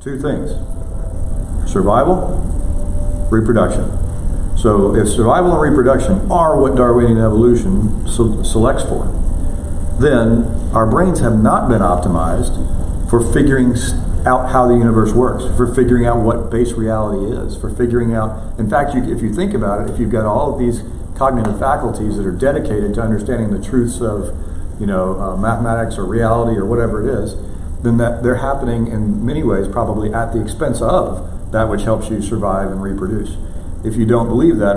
Two things: survival, reproduction. So if survival and reproduction are what Darwinian evolution selects for, then our brains have not been optimized for figuring out how the universe works, for figuring out what base reality is, for figuring out, in fact, if you think about it, if you've got all of these cognitive faculties that are dedicated to understanding the truths of, mathematics or reality or whatever it is, then that they're happening in many ways probably at the expense of that which helps you survive and reproduce. If you don't believe that,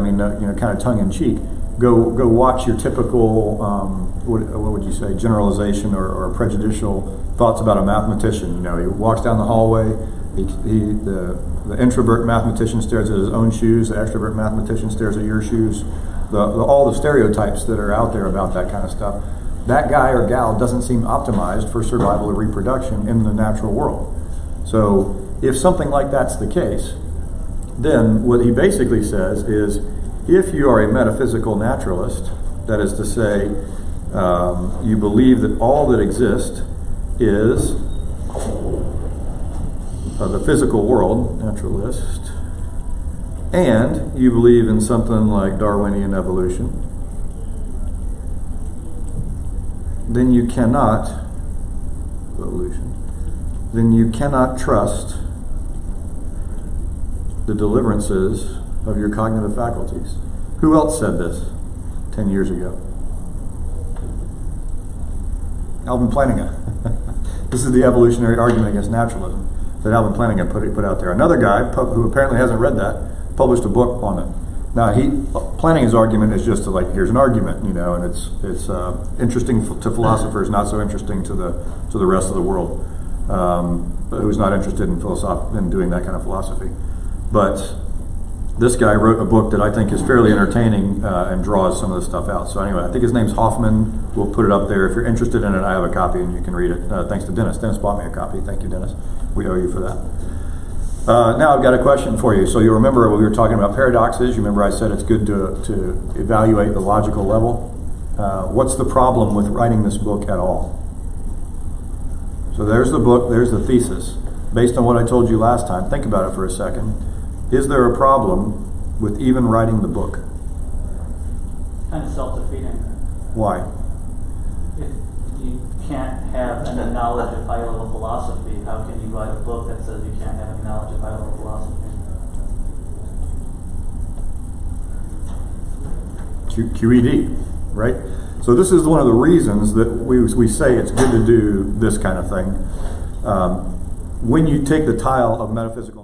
kind of tongue in cheek, go watch your typical, what would you say, generalization or prejudicial thoughts about a mathematician. He walks down the hallway, the introvert mathematician stares at his own shoes, the extrovert mathematician stares at your shoes, all the stereotypes that are out there about that kind of stuff. That guy or gal doesn't seem optimized for survival or reproduction in the natural world. So if something like that's the case, then what he basically says is, if you are a metaphysical naturalist, that is to say, you believe that all that exists is the physical world, naturalist, and you believe in something like Darwinian evolution, then you cannot trust the deliverances of your cognitive faculties. Who else said this 10 years ago? Alvin Plantinga. This is the evolutionary argument against naturalism that Alvin Plantinga put out there. Another guy who apparently hasn't read that published a book on it. Now, Plantinga's argument is just here's an argument, and it's interesting to philosophers, not so interesting to the rest of the world, who's not interested in doing that kind of philosophy. But this guy wrote a book that I think is fairly entertaining and draws some of the stuff out. So anyway, I think his name's Hoffman. We'll put it up there. If you're interested in it, I have a copy and you can read it. Thanks to Dennis. Dennis bought me a copy. Thank you, Dennis. We owe you for that. Now I've got a question for you. So you remember when we were talking about paradoxes, you remember I said it's good to evaluate the logical level. What's the problem with writing this book at all? So there's the book, there's the thesis. Based on what I told you last time, think about it for a second. Is there a problem with even writing the book? Kind of self-defeating. Why? If you can't have any knowledge of high-level philosophy, how can you write a book that says you can't have any knowledge of high-level philosophy? QED, right? So this is one of the reasons that we say it's good to do this kind of thing. When you take the tile of metaphysical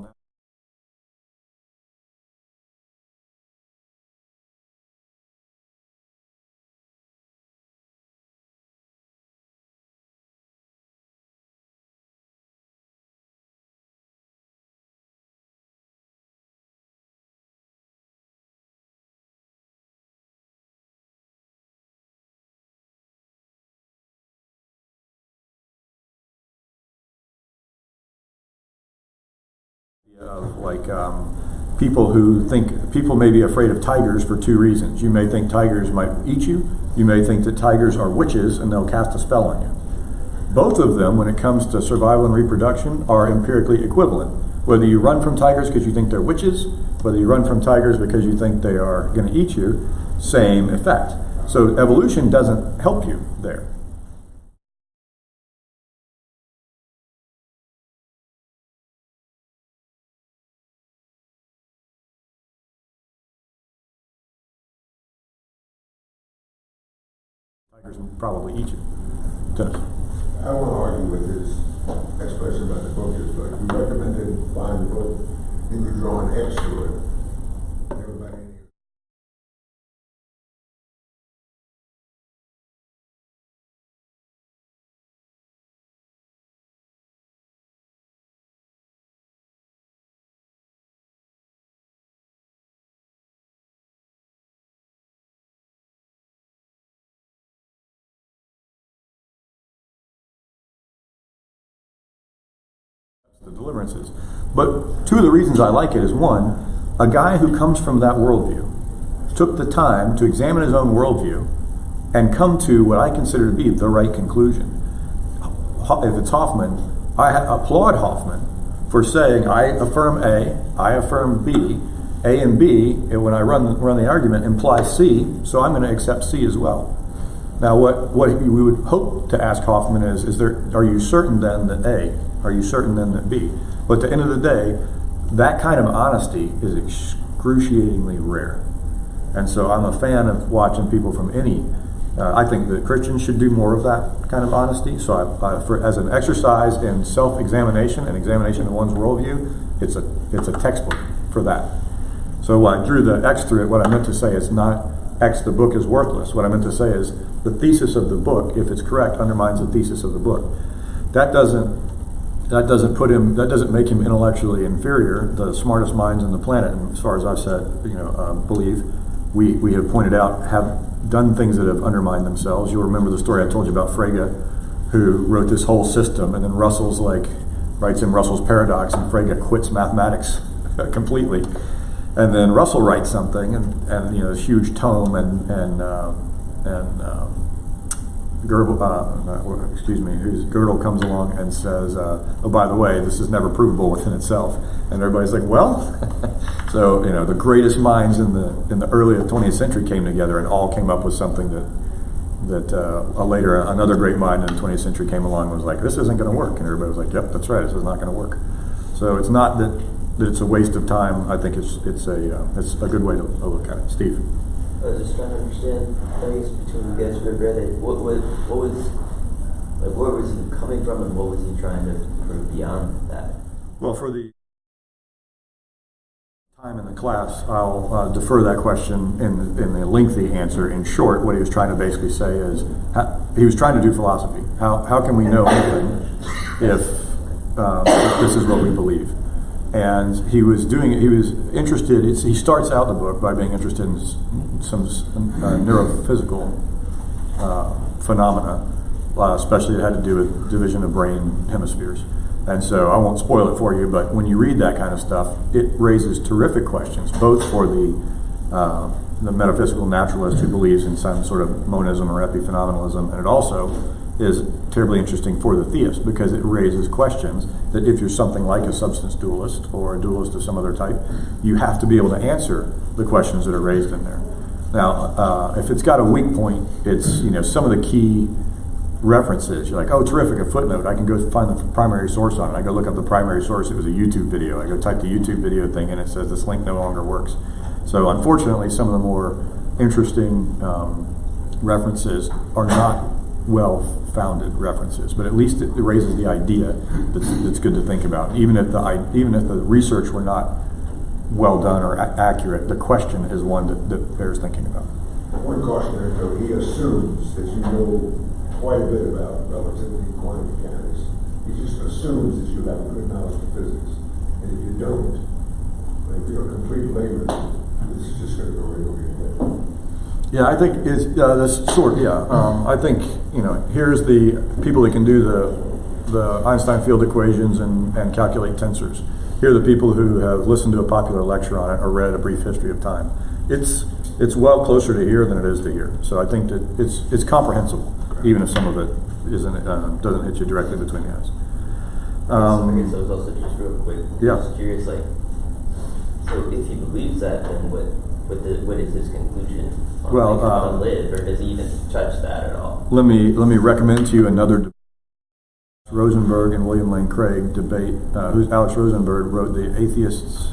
of people may be afraid of tigers for two reasons. You may think tigers might eat you. You may think that tigers are witches and they'll cast a spell on you. Both of them, when it comes to survival and reproduction, are empirically equivalent. Whether you run from tigers because you think they're witches, whether you run from tigers because you think they are going to eat you, same effect. So evolution doesn't help you there. Tigers will probably eat you. Dennis. I won't argue with his expression about the book is, but you recommended buying the book, then you draw an X to it. Everybody in here. The deliverances. But two of the reasons I like it is, one, a guy who comes from that worldview took the time to examine his own worldview and come to what I consider to be the right conclusion. If it's Hoffman, I applaud Hoffman for saying I affirm A, I affirm B, A and B, and when I run the argument, imply C, so I'm going to accept C as well. Now, what we would hope to ask Hoffman is are you certain then that A? Are you certain then that B? But at the end of the day, that kind of honesty is excruciatingly rare. And so I'm a fan of watching people from any. I think that Christians should do more of that kind of honesty. So as an exercise in self-examination and examination of one's worldview, it's a textbook for that. So when I drew the X through it, what I meant to say is not X, the book is worthless. What I meant to say is the thesis of the book, if it's correct, undermines the thesis of the book. That doesn't make him intellectually inferior. The smartest minds on the planet, and as far as I've said, believe, we have pointed out, have done things that have undermined themselves. You'll remember the story I told you about Frege, who wrote this whole system, and then Russell's writes in Russell's Paradox, and Frege quits mathematics completely. And then Russell writes something, and this huge tome, and Gödel comes along and says, "Oh, by the way, this is never provable within itself." And everybody's like, "Well," so the greatest minds in the early 20th century came together and all came up with something that later another great mind in the 20th century came along and was like, "This isn't going to work," and everybody was like, "Yep, that's right, this is not going to work." So it's not that it's a waste of time. I think it's a good way to look at it. Steve. I was just trying to understand, I guess, between you guys who read it, where was he coming from, and what was he trying to prove beyond that? Well, for the time in the class, I'll defer that question in the lengthy answer. In short, what he was trying to basically say is he was trying to do philosophy. How can we know anything if this is what we believe? And he was interested. He starts out the book by being interested in some neurophysical phenomena, especially it had to do with division of brain hemispheres. And so I won't spoil it for you, but when you read that kind of stuff, it raises terrific questions, both for the metaphysical naturalist who believes in some sort of monism or epiphenomenalism, and it also is terribly interesting for the theist because it raises questions that if you're something like a substance dualist or a dualist of some other type, you have to be able to answer the questions that are raised in there. Now, if it's got a weak point, it's some of the key references. You're like, oh, terrific, a footnote. I can go find the primary source on it. I go look up the primary source. It was a YouTube video. I go type the YouTube video thing, and it says this link no longer works. So unfortunately, some of the more interesting references are not well-founded references, but at least it raises the idea that's good to think about. Even if the research were not well done or accurate, the question is one that bears thinking about. One cautionary note: he assumes that you know quite a bit about relativity and quantum mechanics. He just assumes that you have a good knowledge of physics, and if you don't, if you're a complete layman, this is just going to go right over your head. Yeah, I think it's this sort. Yeah, I think here's the people that can do the Einstein field equations and calculate tensors. Here are the people who have listened to a popular lecture on it or read A Brief History of Time. It's well closer to here than it is to here. So I think that it's comprehensible, even if some of it doesn't hit you directly between the eyes. I guess I was also just real quick. Yeah. Just curious, so if he believes that, then what is his conclusion on how to live, or does he even touch that at all? Let me recommend to you another debate. Rosenberg and William Lane Craig debate. Alex Rosenberg wrote The Atheist's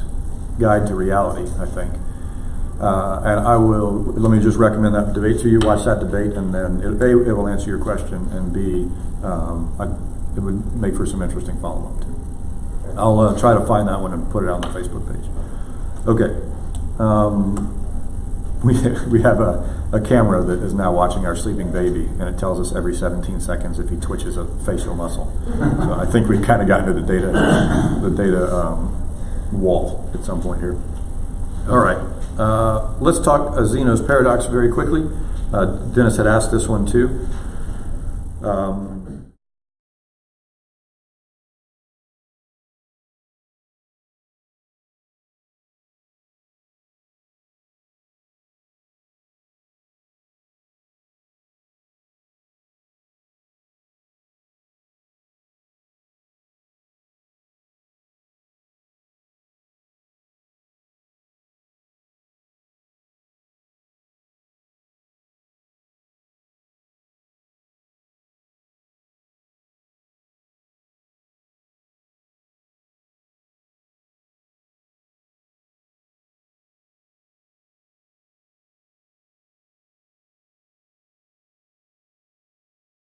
Guide to Reality, I think. And let me just recommend that debate to you. Watch that debate, and then it will answer your question, and B, it would make for some interesting follow-up too. I'll try to find that one and put it on the Facebook page. Okay. We have a camera that is now watching our sleeping baby, and it tells us every 17 seconds if he twitches a facial muscle. So I think we've kind of gotten to the data wall at some point here. All right, let's talk Zeno's paradox very quickly. Dennis had asked this one too.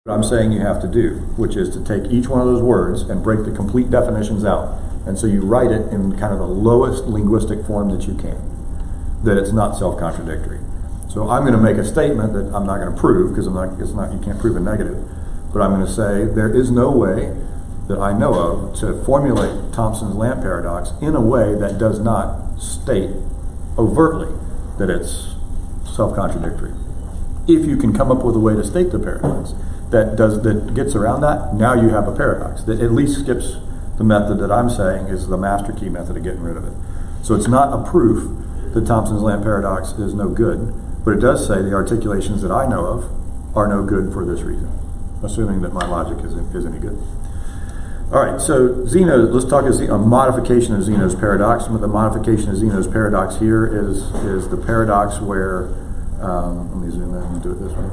what I'm saying you have to do, which is to take each one of those words and break the complete definitions out. And so you write it in kind of the lowest linguistic form that you can, that it's not self-contradictory. So I'm going to make a statement that I'm not going to prove, because you can't prove a negative, but I'm going to say there is no way that I know of to formulate Thomson's lamp paradox in a way that does not state overtly that it's self-contradictory. If you can come up with a way to state the paradox that gets around that, now you have a paradox that at least skips the method that I'm saying is the master key method of getting rid of it. So it's not a proof that Thomson's lamp paradox is no good, but it does say the articulations that I know of are no good for this reason, assuming that my logic is any good. All right, so Zeno, let's talk a modification of Zeno's paradox. The modification of Zeno's paradox here is the paradox where, let me zoom in and do it this way,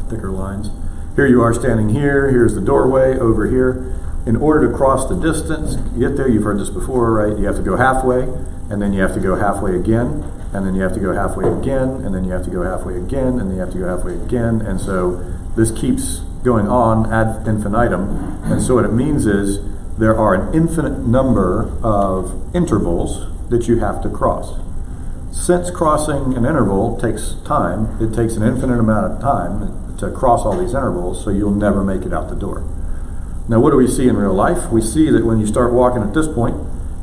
thicker lines. Here you are standing here, here's the doorway over here. In order to cross the distance, get there, you've heard this before, right? You have to go halfway, and then you have to go halfway again, and then you have to go halfway again, and then you have to go halfway again, and then you have to go halfway again, and so this keeps going on ad infinitum. And so what it means is there are an infinite number of intervals that you have to cross. Since crossing an interval takes time, it takes an infinite amount of time to cross all these intervals, so you'll never make it out the door. Now, what do we see in real life? We see that when you start walking at this point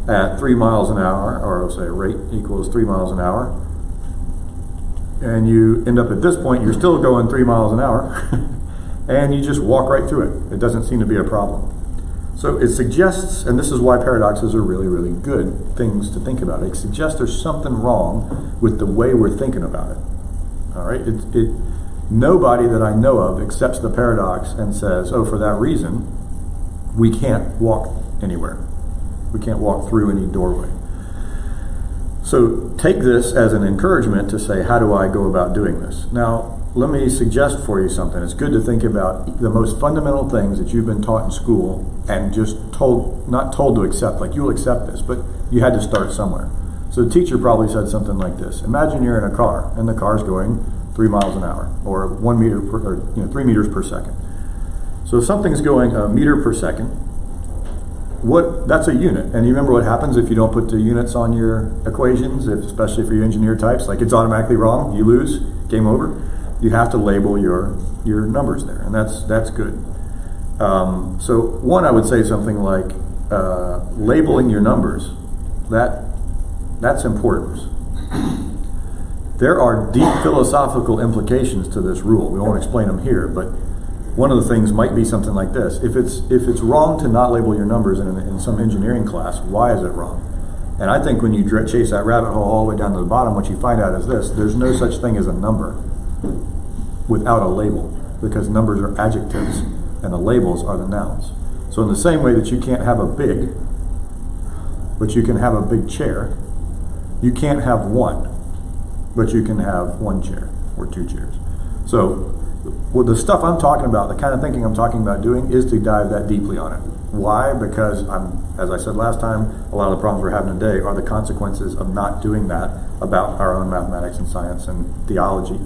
at 3 miles an hour, or I'll say rate equals 3 miles an hour, and you end up at this point, you're still going 3 miles an hour, and you just walk right through it. It doesn't seem to be a problem. So it suggests, and this is why paradoxes are really, really good things to think about. It suggests there's something wrong with the way we're thinking about it. All right? Nobody that I know of accepts the paradox and says, oh, for that reason, we can't walk anywhere. We can't walk through any doorway. So take this as an encouragement to say, how do I go about doing this? Now, let me suggest for you something. It's good to think about the most fundamental things that you've been taught in school and just not told to accept, like you'll accept this, but you had to start somewhere. So the teacher probably said something like this. Imagine you're in a car and the car's going 3 miles an hour or 3 meters per second. So if something's going a meter per second, that's a unit. And you remember what happens if you don't put the units on your equations, especially for you engineer types, like it's automatically wrong, you lose, game over. You have to label your numbers there, and that's good. So one, I would say something like labeling your numbers. That's important. There are deep philosophical implications to this rule. We won't explain them here, but one of the things might be something like this. If it's wrong to not label your numbers in some engineering class, why is it wrong? And I think when you chase that rabbit hole all the way down to the bottom, what you find out is this: there's no such thing as a number without a label, because numbers are adjectives and the labels are the nouns. So in the same way that you can't have a big, but you can have a big chair, you can't have one, but you can have one chair or 2 chairs. So with the stuff I'm talking about, the kind of thinking I'm talking about doing, is to dive that deeply on it. Why? Because as I said last time, a lot of the problems we're having today are the consequences of not doing that about our own mathematics and science and theology,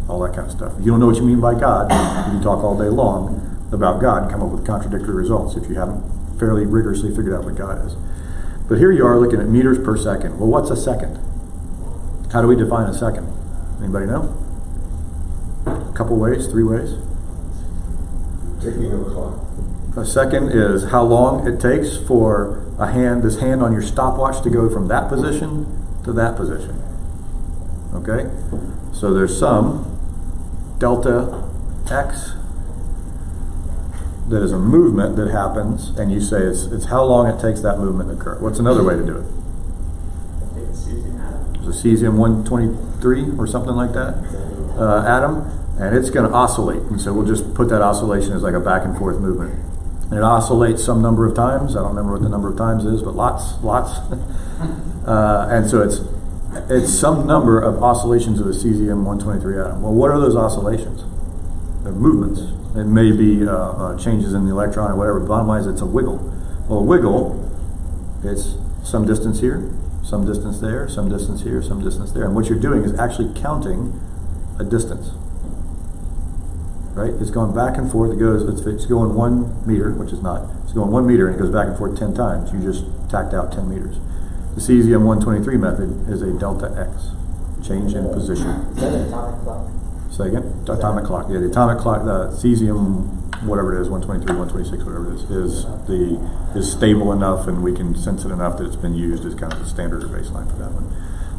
all that kind of stuff. If you don't know what you mean by God, you can talk all day long about God and come up with contradictory results if you haven't fairly rigorously figured out what God is. But here you are looking at meters per second. Well, what's a second? How do we define a second? Anybody know? A couple ways, 3 ways. Ticking of a clock. A second is how long it takes for this hand on your stopwatch to go from that position to that position. Okay? So there's some delta x that is a movement that happens, and you say it's how long it takes that movement to occur. What's another way to do it? It's cesium atom. It's a cesium-123 or something like that atom, and it's going to oscillate. And so we'll just put that oscillation as like a back and forth movement. And it oscillates some number of times. I don't remember what the number of times is, but lots. And so it's some number of oscillations of a cesium-123 atom. Well, what are those oscillations? They're movements. It may be changes in the electron or whatever. Bottom line is it's a wiggle. Well, a wiggle, it's some distance here, some distance there, some distance here, some distance there. And what you're doing is actually counting a distance. right? It's going back and forth. It's going 1 meter, which is not. It's going 1 meter and it goes back and forth 10 times. You just tacked out 10 meters. The cesium 123 method is a delta X, change in position. Is that an atomic clock? Say again? Atomic clock. Yeah, the atomic clock, the cesium, whatever it is, 123, 126, whatever it is stable enough and we can sense it enough that it's been used as kind of the standard or baseline for that one.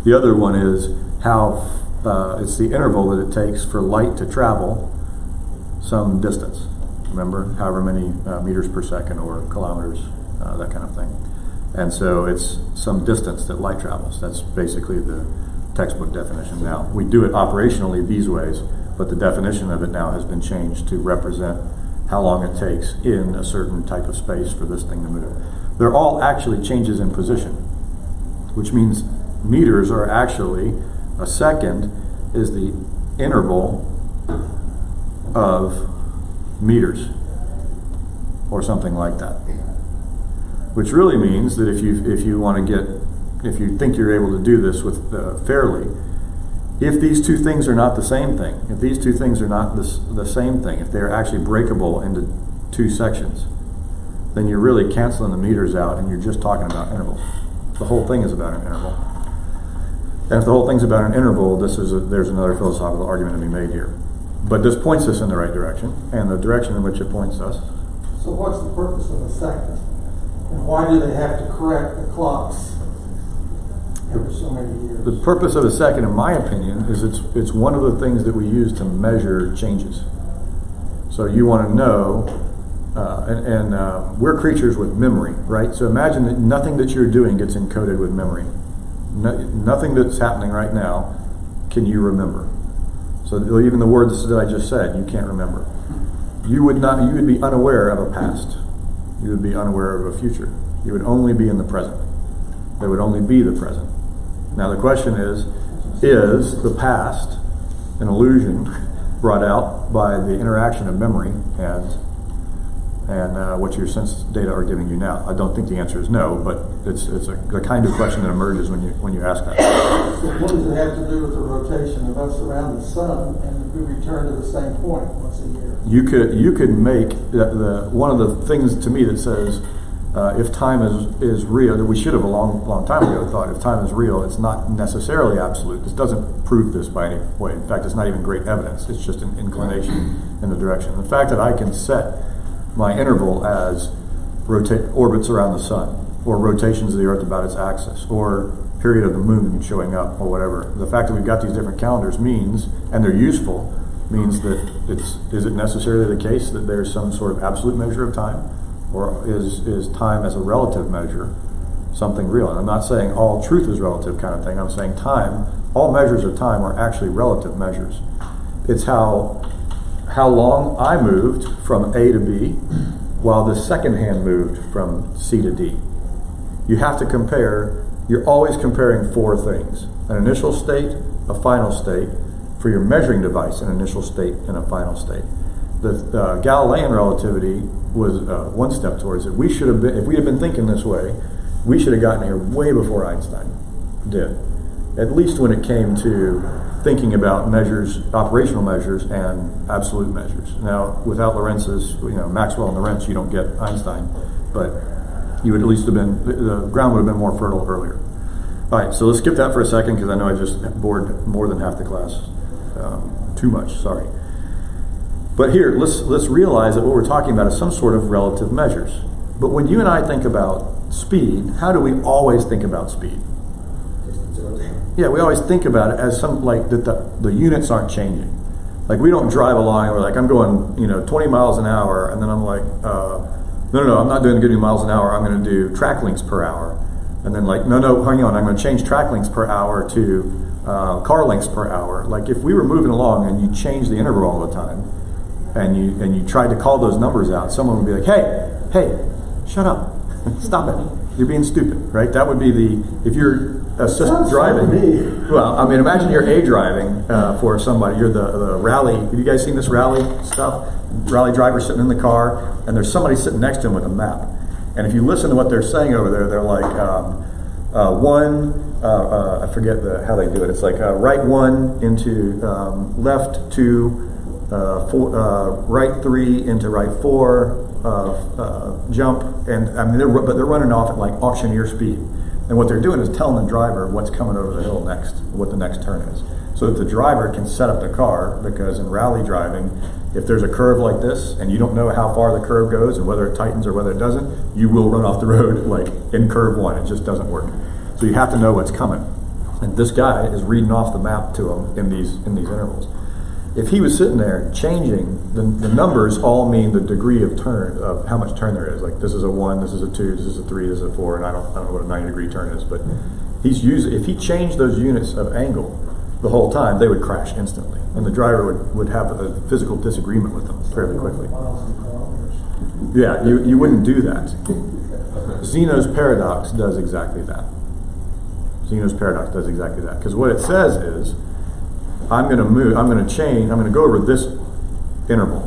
The other one is how it's the interval that it takes for light to travel some distance. Remember, however many meters per second or kilometers, that kind of thing. And so it's some distance that light travels. That's basically the textbook definition now. We do it operationally these ways, but the definition of it now has been changed to represent how long it takes in a certain type of space for this thing to move. They're all actually changes in position, which means meters are actually, a second is the interval of meters, or something like that. Which really means that if you think you're able to do this with fairly, if these two things are not the same thing, if these two things are not the same thing, if they're actually breakable into two sections, then you're really canceling the meters out and you're just talking about intervals. The whole thing is about an interval. And if the whole thing's about an interval, there's another philosophical argument to be made here. But this points us in the right direction, and the direction in which it points us. So what's the purpose of a second? And why do they have to correct the clocks every so many years? The purpose of a second, in my opinion, is it's one of the things that we use to measure changes. So you want to know, we're creatures with memory, right? So imagine that nothing that you're doing gets encoded with memory. Nothing that's happening right now can you remember. So even the words that I just said, you can't remember. You would be unaware of a past. You would be unaware of a future. You would only be in the present. There would only be the present. Now the question is the past an illusion brought out by the interaction of memory and what your sense data are giving you now? I don't think the answer is no, but it's the kind of question that emerges when you ask that. So what does it have to do with the rotation of us around the sun, and we return to the same point once a year? You could make one of the things to me that says if time is real, that we should have a long time ago thought if time is real, it's not necessarily absolute. This doesn't prove this by any way. In fact, it's not even great evidence. It's just an inclination in the direction. The fact that I can set my interval as orbits around the sun, or rotations of the Earth about its axis, or period of the moon showing up, or whatever. The fact that we've got these different calendars means, and they're useful, means that is it necessarily the case that there's some sort of absolute measure of time, or is time as a relative measure something real? And I'm not saying all truth is relative kind of thing. I'm saying time, all measures of time are actually relative measures. It's how long I moved from A to B, while the second hand moved from C to D. You have to compare, you're always comparing four things: an initial state, a final state, for your measuring device, an initial state and a final state. The Galilean relativity was one step towards it. We should have been, if we had been thinking this way, we should have gotten here way before Einstein did. At least when it came to thinking about measures, operational measures and absolute measures. Now, without Lorenz's, Maxwell and Lorentz, you don't get Einstein, but you would at least have been, the ground would have been more fertile earlier. All right, so let's skip that for a second because I know I just bored more than half the class. Too much, sorry. But here, let's realize that what we're talking about is some sort of relative measures. But when you and I think about speed, how do we always think about speed? Yeah, we always think about it as that the units aren't changing. Like we don't drive along and we're like, I'm going 20 miles an hour, and then I'm like, no, I'm not doing good miles an hour, I'm going to do track lengths per hour. And then no, hang on, I'm going to change track lengths per hour to car lengths per hour. Like if we were moving along and you change the interval all the time, and you tried to call those numbers out, someone would be like, hey, shut up, stop it, you're being stupid, right? That would be if you're assistant driving. Well, I mean, imagine you're driving for somebody. You're the rally. Have you guys seen this rally stuff? Rally driver sitting in the car, and there's somebody sitting next to him with a map. And if you listen to what they're saying over there, they're like, I forget how they do it. It's like right one into left two, right 3 into right 4, jump, and I mean, they're running off at like auctioneer speed. And what they're doing is telling the driver what's coming over the hill next, what the next turn is. So that the driver can set up the car, because in rally driving, if there's a curve like this and you don't know how far the curve goes and whether it tightens or whether it doesn't, you will run off the road like in curve 1. It just doesn't work. So you have to know what's coming. And this guy is reading off the map to him in these intervals. If he was sitting there changing, the numbers all mean the degree of turn, of how much turn there is. Like this is a 1, this is a 2, this is a 3, this is a 4, and I don't know what a 90-degree turn is, but if he changed those units of angle the whole time, they would crash instantly. And the driver would have a physical disagreement with them fairly quickly. Miles and kilometers. Yeah, you wouldn't do that. Zeno's paradox does exactly that. Zeno's paradox does exactly that. Because what it says is, I'm going to go over this interval,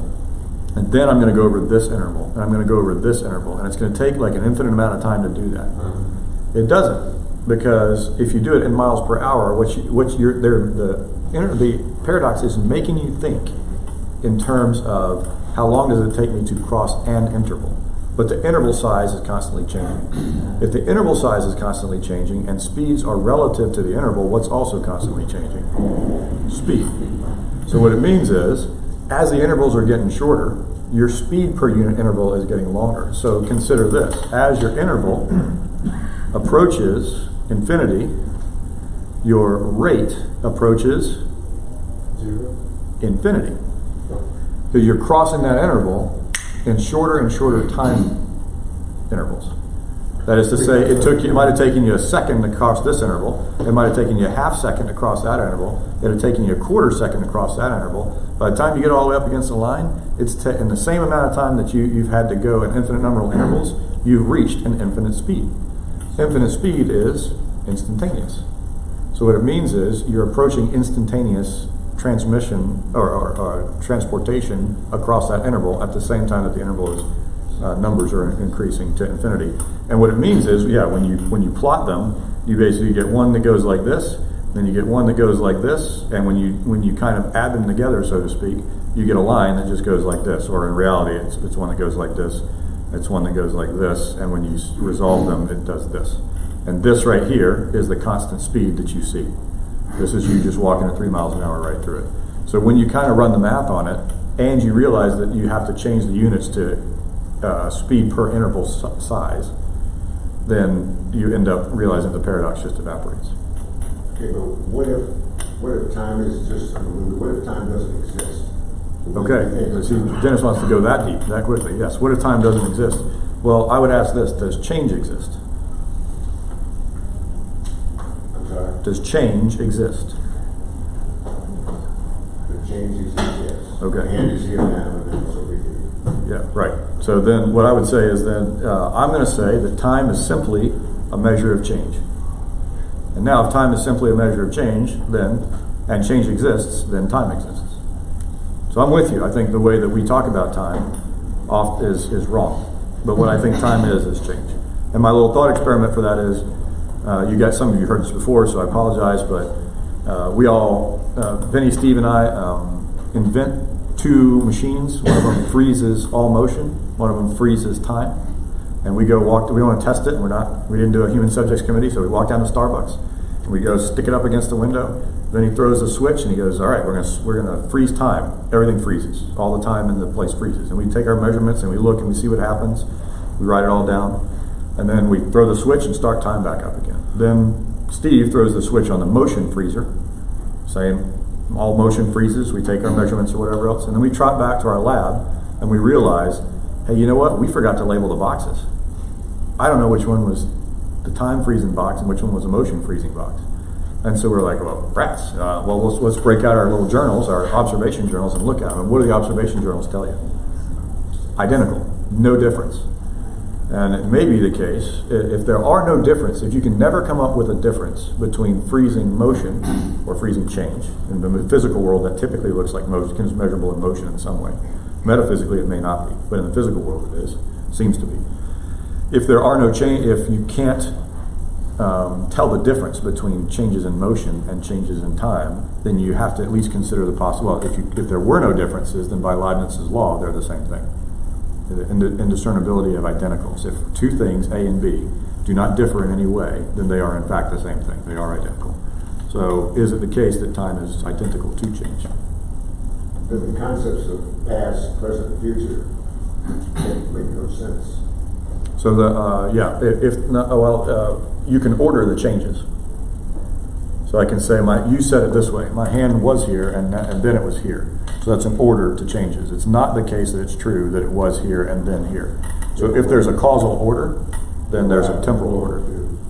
and then I'm going to go over this interval, and I'm going to go over this interval, and it's going to take like an infinite amount of time to do that. It doesn't, because if you do it in miles per hour, the paradox is making you think in terms of how long does it take me to cross an interval. But the interval size is constantly changing. If the interval size is constantly changing and speeds are relative to the interval, what's also constantly changing? Speed. So what it means is, as the intervals are getting shorter, your speed per unit interval is getting longer. So consider this. As your interval approaches infinity, your rate approaches 0. infinity. So you're crossing that interval in shorter and shorter time intervals. That is to say, it might have taken you a second to cross this interval. It might have taken you a half second to cross that interval. It had taken you a quarter second to cross that interval. By the time you get all the way up against the line, it's in the same amount of time that you've had to go an infinite number of intervals, you've reached an infinite speed. Infinite speed is instantaneous. So what it means is you're approaching instantaneous transmission or transportation across that interval at the same time that the interval is numbers are increasing to infinity. And what it means is, when you plot them, you basically get one that goes like this, then you get one that goes like this, and when you kind of add them together, so to speak, you get a line that just goes like this. Or in reality, it's one that goes like this, it's one that goes like this, and when you resolve them, it does this. And this right here is the constant speed that you see. This is you just walking at 3 miles an hour right through it. So when you kind of run the math on it, and you realize that you have to change the units to speed per interval size, then you end up realizing the paradox just evaporates. Okay, but what if time is just, what if time doesn't exist? Okay, see, Dennis wants to go that deep, that quickly. Yes, what if time doesn't exist? Well, I would ask this, does change exist? I'm sorry? Does change exist? The change exists, yes. Okay. And is here now, and then it's over here. Yeah, right. So then what I would say is I'm going to say that time is simply a measure of change. And now if time is simply a measure of change, and change exists, then time exists. So I'm with you. I think the way that we talk about time is wrong. But what I think time is change. And my little thought experiment for that is, some of you heard this before, so I apologize, but we all, Vinny, Steve, and I invent 2 machines. One of them freezes all motion. One of them freezes time. And we want to test it, and we didn't do a human subjects committee, so we walk down to Starbucks, and we go stick it up against the window. Then he throws the switch, and he goes, all right, we're gonna freeze time. Everything freezes. All the time in the place freezes. And we take our measurements, and we look, and we see what happens. We write it all down. And then we throw the switch and start time back up again. Then Steve throws the switch on the motion freezer, saying, all motion freezes, we take our measurements or whatever else, and then we trot back to our lab, and we realize, hey, you know what? We forgot to label the boxes. I don't know which one was the time freezing box and which one was the motion freezing box. And so we're like, well, rats. Let's break out our little journals, our observation journals, and look at them. And what do the observation journals tell you? Identical, no difference. And it may be the case, if there are no difference, if you can never come up with a difference between freezing motion or freezing change, in the physical world that typically looks like motion, is measurable in motion in some way. Metaphysically it may not be, but in the physical world it is, seems to be. If there are no change, if you can't tell the difference between changes in motion and changes in time, then you have to at least consider the possible. Well, if there were no differences, then by Leibniz's law, they're the same thing. The indiscernibility of identicals. If two things, A and B, do not differ in any way, then they are in fact the same thing. They are identical. So is it the case that time is identical to change? Then the concepts of past, present, future make no sense. So you can order the changes. So I can say, you said it this way, my hand was here and then it was here. So that's an order to changes. It's not the case that it's true that it was here and then here. So if there's a causal order, then there's a temporal order.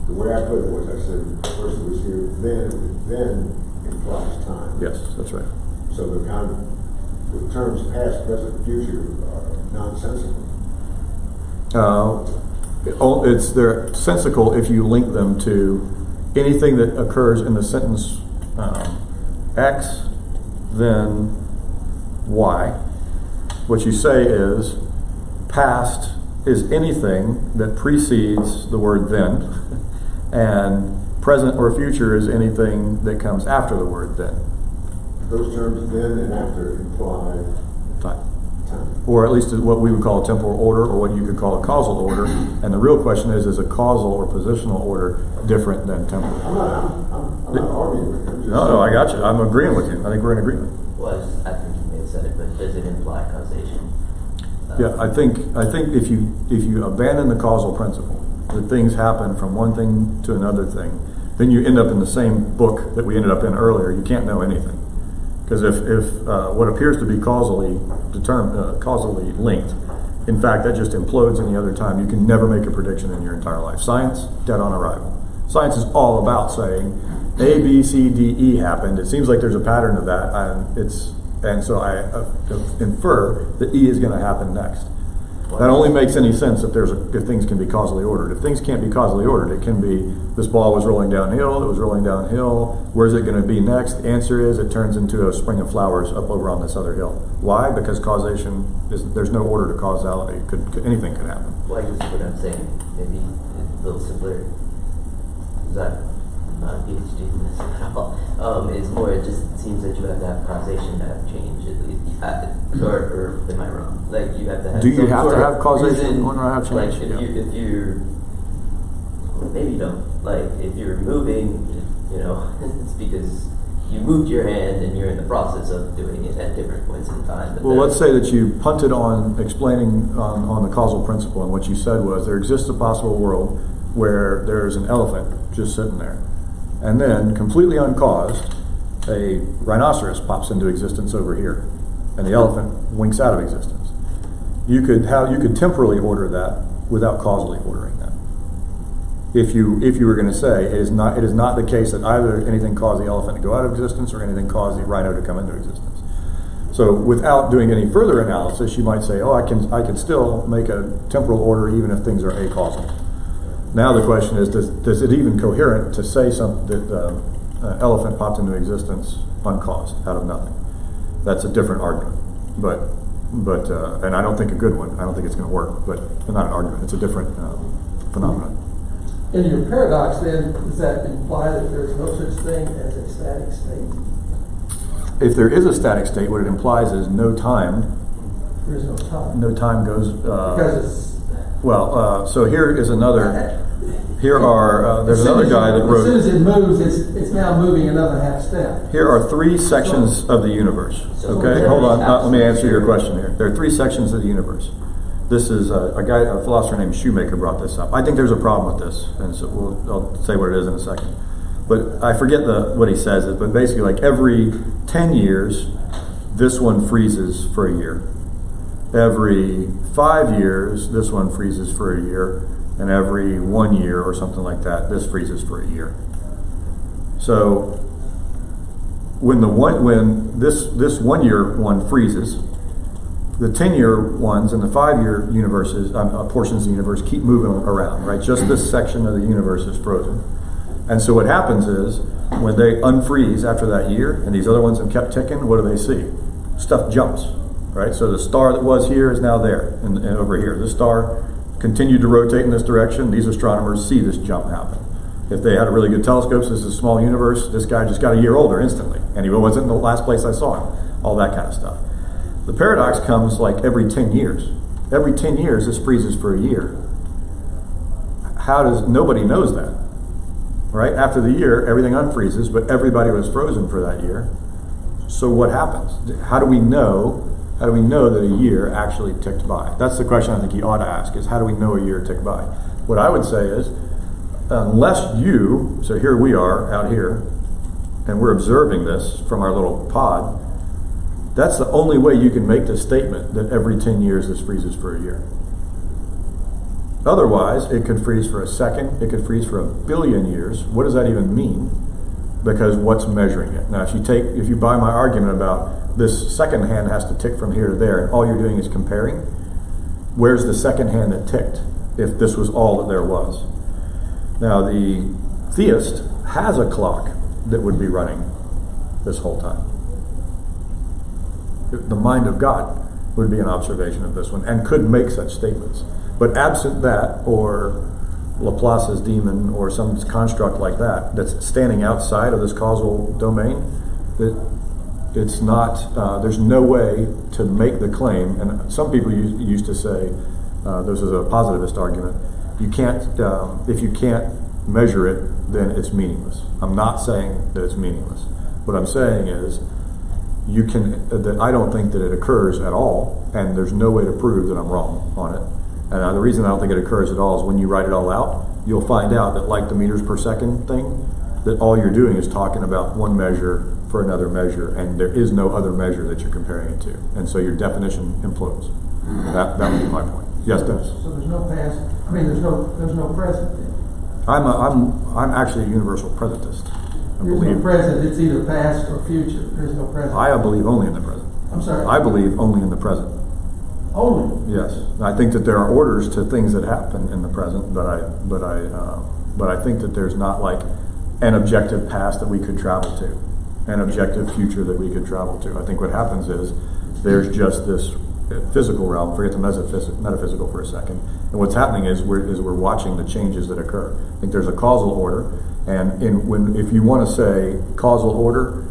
The way I put it was, I said, first it was here, then implies time. Yes, that's right. So the terms past, present, future are nonsensical. They're sensical if you link them to anything that occurs in the sentence X, then Y. What you say is past is anything that precedes the word then, and present or future is anything that comes after the word then. Those terms then and after imply Time. time. Or at least what we would call a temporal order, or what you could call a causal order. And the real question is a causal or positional order different than temporal? I'm not arguing with you. No, I got you. I'm agreeing with you. I think we're in agreement. Well, I think you may have said it, but does it imply causation? Yeah, I think if you abandon the causal principle, that things happen from one thing to another thing, then you end up in the same book that we ended up in earlier. You can't know anything. Because if what appears to be causally linked, in fact, that just implodes any other time. You can never make a prediction in your entire life. Science, dead on arrival. Science is all about saying A, B, C, D, E happened. It seems like there's a pattern of that, and so I infer that E is going to happen next. That only makes any sense if things can be causally ordered. If things can't be causally ordered, it can be this ball was rolling downhill, it was rolling downhill. Where's it going to be next? The answer is it turns into a spring of flowers up over on this other hill. Why? Because causation there's no order to causality. Anything could happen. Well, I guess what I'm saying, maybe a little simpler, is that not a PhD in this at all. It's more, it just seems that you have to have causation to have change, at least. Or am I wrong? Like, you have to have. Do you some have sort to of have causation reason, in order to have change? Like, Yeah. if you're, well, maybe you don't. Like, if you're moving, it's because you moved your hand and you're in the process of doing it at different points in time. But Well, let's say that you punted on explaining on the causal principle, and what you said was there exists a possible world where there's an elephant just sitting there, and then completely uncaused, a rhinoceros pops into existence over here, and the elephant winks out of existence. You could temporally order that without causally ordering that. If you were going to say it is not the case that either anything caused the elephant to go out of existence or anything caused the rhino to come into existence. So without doing any further analysis, you might say, I can still make a temporal order even if things are acausal. Now the question is, does it even coherent to say something that elephant popped into existence uncaused, out of nothing? That's a different argument, but and I don't think a good one. I don't think it's going to work, but not an argument. It's a different phenomenon. In your paradox, then, does that imply that there's no such thing as a static state? If there is a static state, what it implies is no time. There is no time. No time goes. Because it's. Well, so here is another. Here are there's another guy that wrote. As soon as it moves, it's now moving another half step. Here are three sections of the universe. Okay, hold on. Let me answer your question here. There are three sections of the universe. This is a philosopher named Shoemaker brought this up. I think there's a problem with this, and so I'll say what it is in a second. But I forget what he says. But basically, like every 10 years, this one freezes for a year. Every 5 years, this one freezes for a year. And every 1 year or something like that, this freezes for a year. So when this 1 year one freezes, the 10-year ones and the 5-year universes, portions of the universe keep moving around, right? Just this section of the universe is frozen. And so what happens is when they unfreeze after that year and these other ones have kept ticking, what do they see? Stuff jumps, right? So the star that was here is now there and over here. This star continued to rotate in this direction. These astronomers see this jump happen. If they had a really good telescopes, this is a small universe, this guy just got a year older instantly, and he wasn't in the last place I saw him, all that kind of stuff. The paradox comes like every 10 years. Every 10 years, this freezes for a year. Nobody knows that, right? After the year, everything unfreezes, but everybody was frozen for that year. So what happens? How do we know that a year actually ticked by? That's the question I think he ought to ask, is how do we know a year ticked by? What I would say is, so here we are out here, and we're observing this from our little pod, that's the only way you can make the statement that every 10 years this freezes for a year. Otherwise, it could freeze for a second, it could freeze for 1 billion years. What does that even mean? Because what's measuring it? Now, if you buy my argument about this second hand has to tick from here to there, and all you're doing is comparing, where's the second hand that ticked if this was all that there was? Now, the theist has a clock that would be running this whole time. The mind of God would be an observation of this one and could make such statements. But absent that, or Laplace's demon, or some construct like that that's standing outside of this causal domain, it's not. There's no way to make the claim. And some people used to say, this is a positivist argument. You can't. If you can't measure it, then it's meaningless. I'm not saying that it's meaningless. What I'm saying is, that I don't think that it occurs at all, and there's no way to prove that I'm wrong on it. And the reason I don't think it occurs at all is when you write it all out, you'll find out that, like the meters per second thing, that all you're doing is talking about one measure for another measure, and there is no other measure that you're comparing it to. And so your definition implodes. That would be my point. Yes, Dennis? So there's no past, there's no present then. I'm actually a universal presentist. There's no present, it's either past or future. There's no present. I believe only in the present. I'm sorry? I believe only in the present. Only? Yes, I think that there are orders to things that happen in the present, but I think that there's not like an objective past that we could travel to, an objective future that we could travel to. I think what happens is there's just this physical realm. Forget the metaphysical for a second. And what's happening is we're watching the changes that occur. I think there's a causal order, and if you want to say causal order,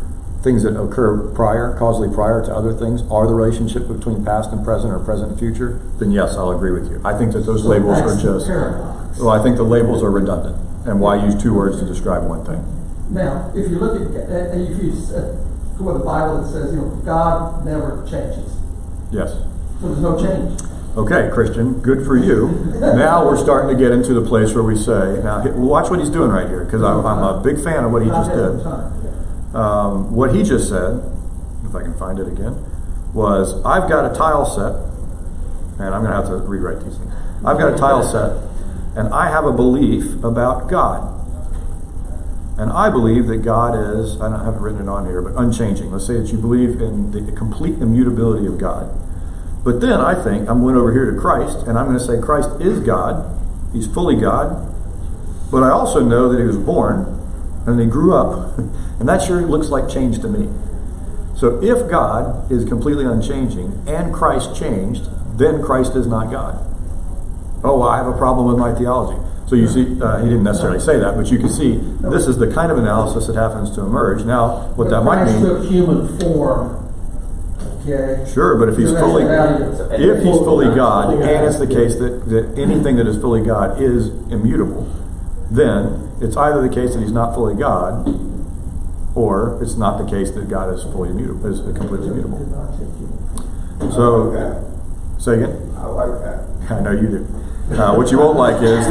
things that occur causally prior to other things, are the relationship between past and present, or present and future, then yes, I'll agree with you. I think that those labels are just, well, I think the labels are redundant. And why use two words to describe one thing? Now, if you look at, if you go to the Bible, it says, God never changes. Yes. So there's no change. Okay, Christian, good for you. Now we're starting to get into the place where we say, now watch what he's doing right here, because I'm a big fan of what he just did. What he just said, if I can find it again, was I've got a tile set, and I'm going to have to rewrite these things. I've got a tile set, and I have a belief about God. And I believe that God is, I haven't written it on here, but unchanging. Let's say that you believe in the complete immutability of God. But then I think I'm going over here to Christ, and I'm going to say Christ is God. He's fully God. But I also know that he was born, and he grew up, and that sure looks like change to me. So if God is completely unchanging, and Christ changed, then Christ is not God. Oh, well, I have a problem with my theology. So you see, he didn't necessarily say that, but you can see this is the kind of analysis that happens to emerge. Now, what that might mean... Christ took human form, okay? Sure, but if he's fully God, and it's the case that anything that is fully God is immutable, then it's either the case that he's not fully God, or it's not the case that God is fully immutable, is completely immutable. So, say again? I like that. I know you do. What you won't like is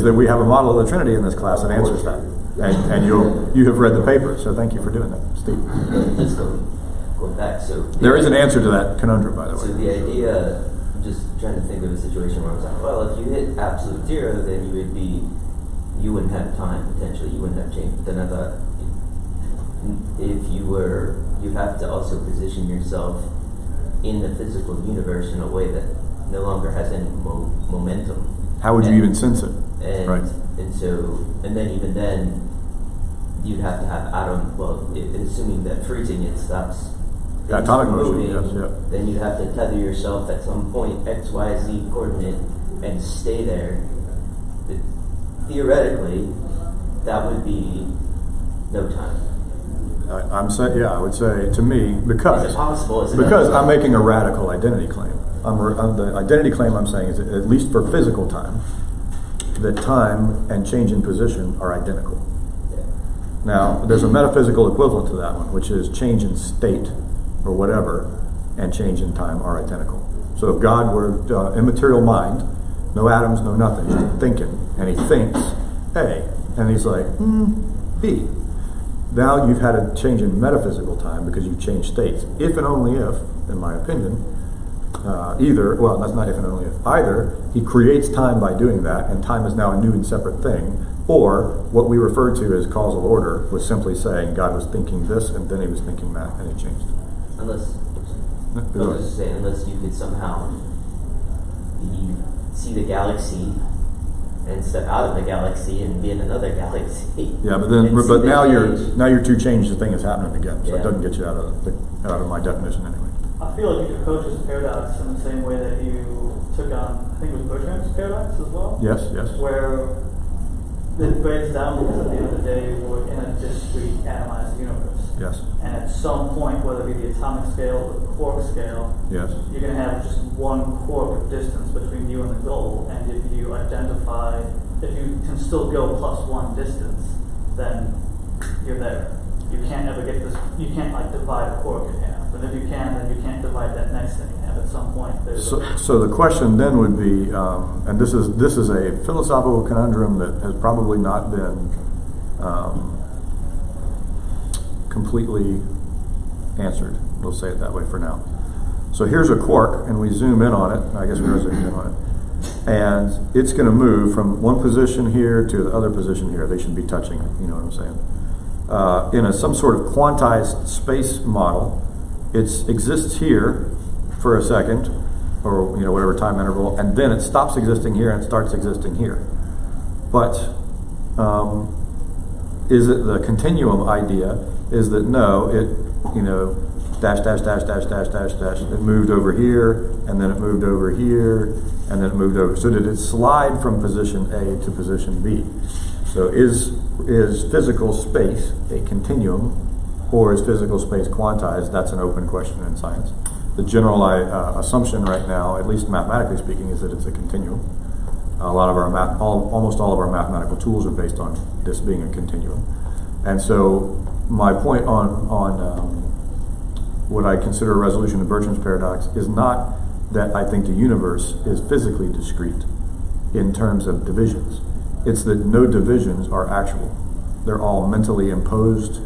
that we have a model of the Trinity in this class that answers that, and you have read the paper. So thank you for doing that, Steve. Just go back. So there is an answer to that conundrum, by the way. So the idea, I'm just trying to think of a situation where I was like, well, if you hit absolute zero, then you wouldn't have time potentially. You wouldn't have change. But then I thought, if you have to also position yourself in the physical universe in a way that no longer has any momentum. How would you even sense it? Right. And then even then, you'd have to have assuming that freezing it stops. Atomic motion, yes, yeah. Then you'd have to tether yourself at some point, X, Y, Z coordinate, and stay there. Theoretically, that would be no time. I'm saying, yeah, I would say to me, because Is it possible? Is it because I'm making a radical identity claim. The identity claim I'm saying is that, at least for physical time, that time and change in position are identical. Yeah. Now, there's a metaphysical equivalent to that one, which is change in state or whatever, and change in time are identical. So if God were immaterial mind, no atoms, no nothing, just thinking, and he thinks A, and he's like, B. Now you've had a change in metaphysical time because you've changed states. If and only if, in my opinion, well, that's not if and only if. Either he creates time by doing that, and time is now a new and separate thing, or what we refer to as causal order was simply saying God was thinking this, and then he was thinking that, and he changed. Unless, I was just saying, unless you could somehow see the galaxy and step out of the galaxy and be in another galaxy. Yeah, but now your two changed thing is happening again, so Yeah. it doesn't get you out of my definition anyway. I feel like you could approach this paradox in the same way that you took on, I think it was Bertrand's paradox as well? Yes. Where it breaks down because at the end of the day, we're in a discrete atomized universe. Yes. And at some point, whether it be the atomic scale or the quark scale, Yes. you're going to have just one quark of distance between you and the goal. And if you can still go plus one distance, then you're there. You can't ever get this, you can't like divide a quark in half. And if you can, then you can't divide that next thing in half. At some point, there's So the question then would be, and this is a philosophical conundrum that has probably not been completely answered. We'll say it that way for now. So here's a quark, and we zoom in on it. I guess we're zooming in on it, and it's going to move from one position here to the other position here. They should be touching. You know what I'm saying? In some sort of quantized space model, it exists here for a second, or whatever time interval, and then it stops existing here and starts existing here. But is it the continuum idea? Is that no? It dash dash dash dash dash dash dash. It moved over here, and then it moved over here, and then it moved over. So did it slide from position A to position B? So is physical space a continuum, or is physical space quantized? That's an open question in science. The general assumption right now, at least mathematically speaking, is that it's a continuum. A lot of our almost all of our mathematical tools are based on this being a continuum. And so my point on what I consider a resolution of Bertrand's paradox is not that I think the universe is physically discrete in terms of divisions. It's that no divisions are actual. They're all mentally imposed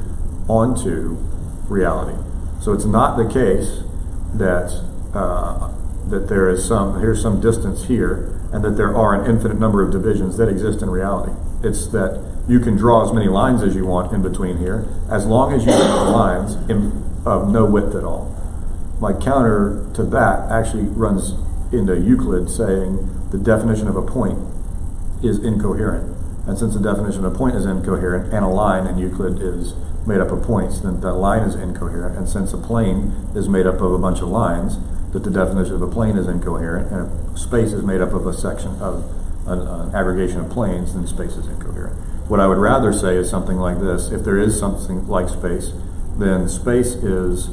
onto reality. So it's not the case that there is here's some distance here, and that there are an infinite number of divisions that exist in reality. It's that you can draw as many lines as you want in between here, as long as you have lines of no width at all. My counter to that actually runs into Euclid, saying the definition of a point is incoherent. And since the definition of a point is incoherent, and a line in Euclid is made up of points, then that line is incoherent. And since a plane is made up of a bunch of lines, that the definition of a plane is incoherent, and a space is made up of a section of an aggregation of planes, then space is incoherent. What I would rather say is something like this: if there is something like space, then space is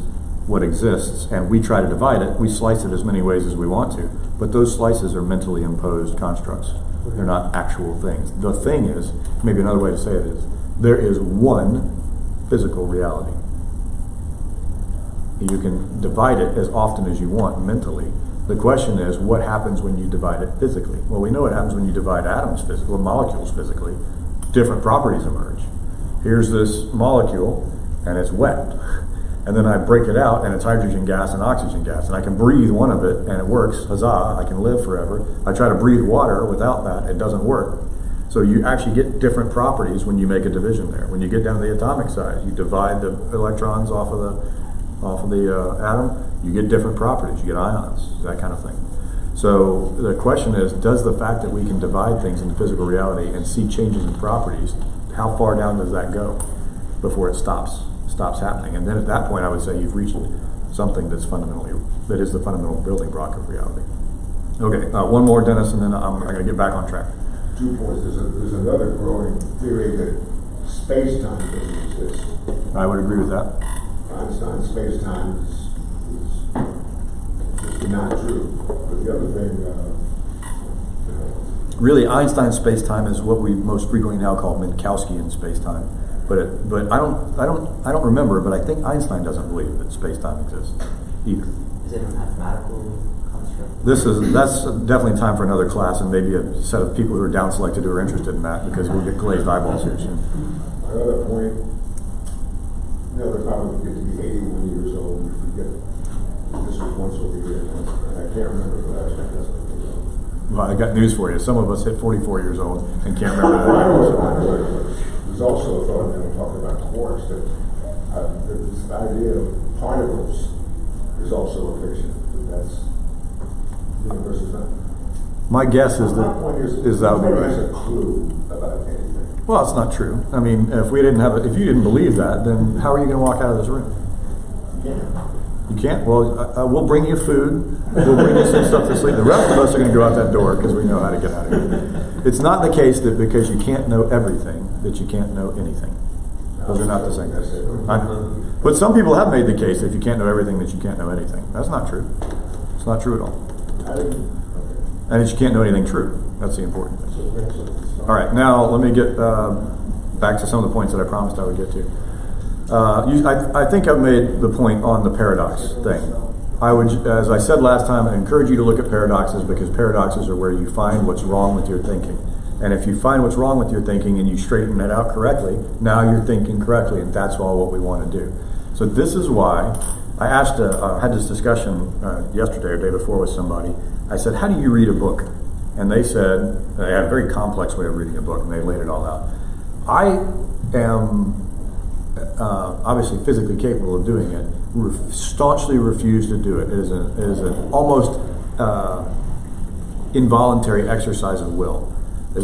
what exists, and we try to divide it. We slice it as many ways as we want to, but those slices are mentally imposed constructs. They're not actual things. The thing is, maybe another way to say it is, there is one physical reality. You can divide it as often as you want mentally. The question is, what happens when you divide it physically? Well, we know what happens when you divide atoms physically, or molecules physically. Different properties emerge. Here's this molecule, and it's wet. And then I break it out, and it's hydrogen gas and oxygen gas. And I can breathe one of it, and it works. Huzzah, I can live forever. I try to breathe water without that, it doesn't work. So you actually get different properties when you make a division there. When you get down to the atomic size, you divide the electrons off of the atom, you get different properties. You get ions, that kind of thing. So the question is, does the fact that we can divide things into physical reality and see changes in properties, how far down does that go before it stops happening? And then at that point, I would say you've reached something that is the fundamental building block of reality. Okay, one more, Dennis, and then I'm going to get back on track. 2 points. There's another growing theory that space-time doesn't exist. I would agree with that. Einstein's space-time is just not true. But the other thing, Really, Einstein's space-time is what we most frequently now call Minkowskian space-time. But I don't remember. But I think Einstein doesn't believe that space-time exists either. Is it a mathematical construct? That's definitely time for another class, and maybe a set of people who are down selected who are interested in that, because we'll get glazed eyeballs here soon. another point, they'll probably get to be 81 years old and forget this was once over here. And I can't remember the last time that's what they know. Well, I got news for you. Some of us hit 44 years old and can't remember that. There's also a thought, and I'm talking about quarks, that this idea of particles is also a fiction. That's the universe is not. My guess is My point that that would be nobody has right. a clue about anything. Well, it's not true. I mean, if you didn't believe that, then how are you going to walk out of this room? Yeah. You can't? Well, we'll bring you food. We'll bring you some stuff to sleep. The rest of us are going to go out that door because we know how to get out of here. It's not the case that because you can't know everything, that you can't know anything. Those are not the same things. I know. But some people have made the case that if you can't know everything, that you can't know anything. That's not true. It's not true at all. And that you can't know anything true. That's the important thing. All right, now let me get back to some of the points that I promised I would get to. I think I've made the point on the paradox thing. I would, as I said last time, I encourage you to look at paradoxes, because paradoxes are where you find what's wrong with your thinking. And if you find what's wrong with your thinking and you straighten it out correctly, now you're thinking correctly, and that's all what we want to do. So this is why I had this discussion yesterday or day before with somebody. I said, how do you read a book? And they said, they had a very complex way of reading a book, and they laid it all out. I am obviously physically capable of doing it, staunchly refuse to do it. It is an almost involuntary exercise of will.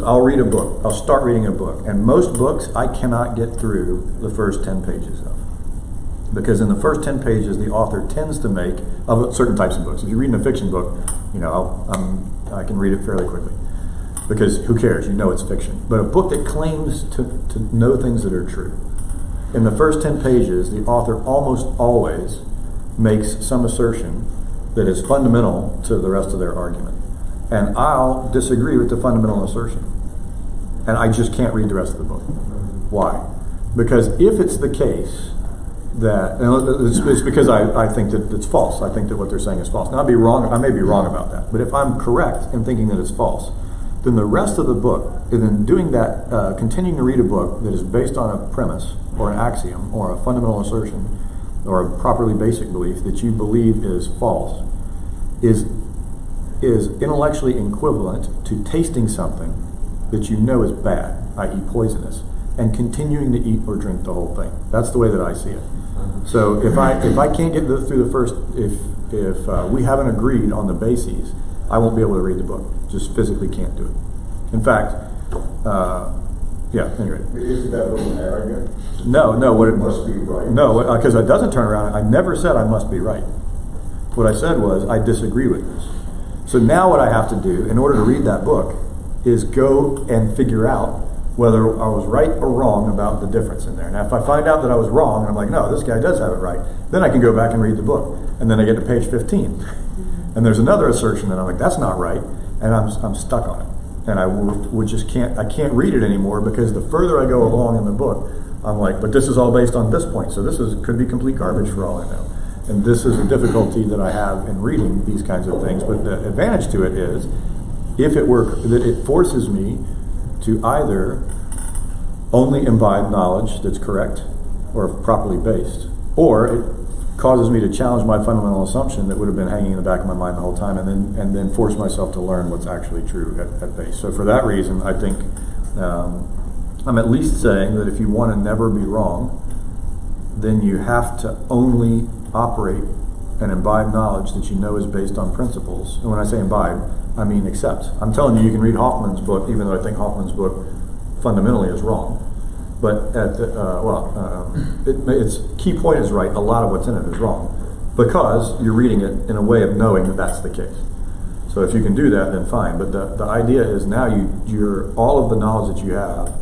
I'll read a book, I'll start reading a book, and most books I cannot get through the first 10 pages of. Because in the first 10 pages, the author tends to make, of certain types of books. If you're reading a fiction book, I can read it fairly quickly. Because who cares? You know it's fiction. But a book that claims to know things that are true, in the first 10 pages, the author almost always makes some assertion that is fundamental to the rest of their argument. And I'll disagree with the fundamental assertion. And I just can't read the rest of the book. Why? Because if it's the case that, and it's because I think that it's false. I think that what they're saying is false. Now, I may be wrong about that. But if I'm correct in thinking that it's false, then the rest of the book, and then doing that, continuing to read a book that is based on a premise or an axiom or a fundamental assertion or a properly basic belief that you believe is false, is intellectually equivalent to tasting something that you know is bad, i.e. poisonous, and continuing to eat or drink the whole thing. That's the way that I see it. So if I can't get through the first, if we haven't agreed on the bases, I won't be able to read the book. Just physically can't do it. In fact, anyway. Isn't that a little arrogant? No, what it must be right. No, because it doesn't turn around. I never said I must be right. What I said was I disagree with this. So now what I have to do in order to read that book is go and figure out whether I was right or wrong about the difference in there. Now, if I find out that I was wrong, and I'm like, no, this guy does have it right, then I can go back and read the book. And then I get to page 15. And there's another assertion that I'm like, that's not right, and I'm stuck on it. And I can't read it anymore, because the further I go along in the book, I'm like, but this is all based on this point, so could be complete garbage for all I know. And this is a difficulty that I have in reading these kinds of things. But the advantage to it is, that it forces me to either only imbibe knowledge that's correct or properly based, or it causes me to challenge my fundamental assumption that would have been hanging in the back of my mind the whole time, and then force myself to learn what's actually true at base. So for that reason, I think I'm at least saying that if you want to never be wrong, then you have to only operate and imbibe knowledge that you know is based on principles. And when I say imbibe, I mean accept. I'm telling you can read Hoffman's book, even though I think Hoffman's book fundamentally is wrong. But its key point is right. A lot of what's in it is wrong, because you're reading it in a way of knowing that that's the case. So if you can do that, then fine. But the idea is now you're all of the knowledge that you have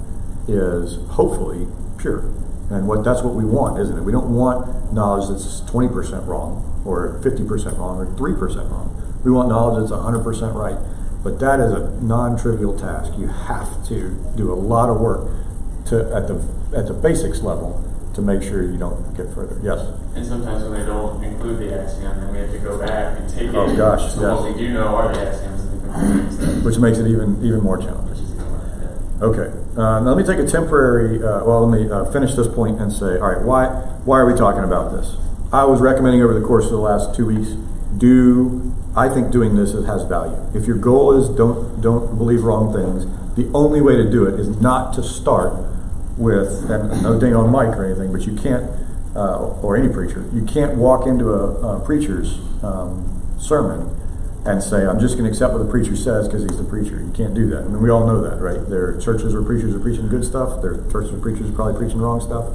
is hopefully pure. And that's what we want, isn't it? We don't want knowledge that's 20% wrong or 50% wrong or 3% wrong. We want knowledge that's 100% right. But that is a non-trivial task. You have to do a lot of work at the basics level to make sure you don't get further. Yes? And sometimes when they don't include the axiom, then we have to go back and take Oh, it. gosh, So yes. what we do know are the axioms and the conclusions. Which makes it even more challenging. Okay, let me take a temporary, let me finish this point and say, all right, why are we talking about this? I was recommending over the course of the last 2 weeks, I think doing this has value. If your goal is don't believe wrong things, the only way to do it is not to start with, and no ding on Mike or anything, but you can't, or any preacher, you can't walk into a preacher's sermon and say, I'm just going to accept what the preacher says because he's the preacher. You can't do that. I mean, we all know that, right? There are churches where preachers are preaching good stuff. There are churches where preachers are probably preaching wrong stuff.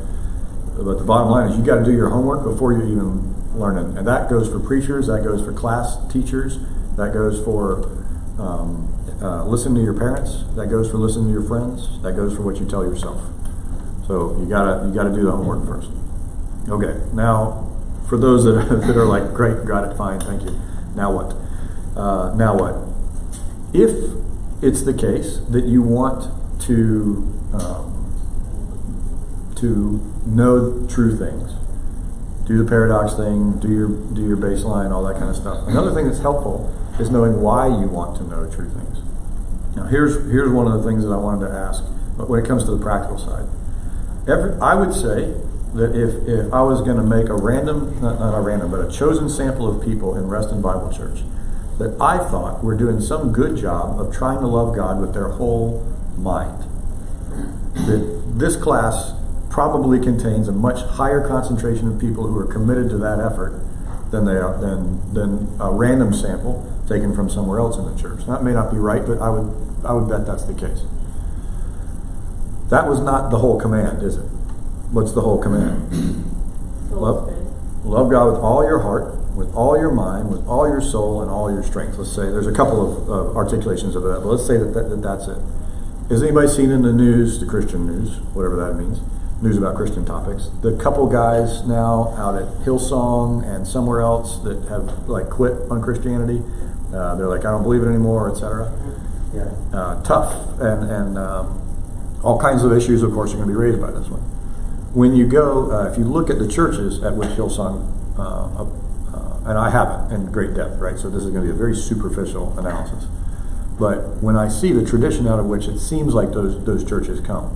But the bottom line is you got to do your homework before you even learn it. And that goes for preachers. That goes for class teachers. That goes for listening to your parents. That goes for listening to your friends. That goes for what you tell yourself. So you gotta do the homework first. Okay. Now, for those that are like, great, got it, fine, thank you. Now what? If it's the case that you want to know true things, do the paradox thing, do your baseline, all that kind of stuff. Another thing that's helpful is knowing why you want to know true things. Now, here's one of the things that I wanted to ask when it comes to the practical side. I would say that if I was going to make a chosen sample of people in Reston Bible Church that I thought were doing some good job of trying to love God with their whole mind, that this class probably contains a much higher concentration of people who are committed to that effort than a random sample taken from somewhere else in the church. That may not be right, but I would bet that's the case. That was not the whole command, is it? What's the whole command? Love God with all your heart, with all your mind, with all your soul, and all your strength. Let's say there's a couple of articulations of that, but let's say that's it. Has anybody seen in the news, the Christian news, whatever that means, news about Christian topics, the couple guys now out at Hillsong and somewhere else that have like quit on Christianity? They're like, I don't believe it anymore, etc. Yeah. Tough, and all kinds of issues, of course, are going to be raised by this one. When you go, if you look at the churches at which Hillsong, and I haven't in great depth, right? So this is going to be a very superficial analysis. But when I see the tradition out of which it seems like those churches come,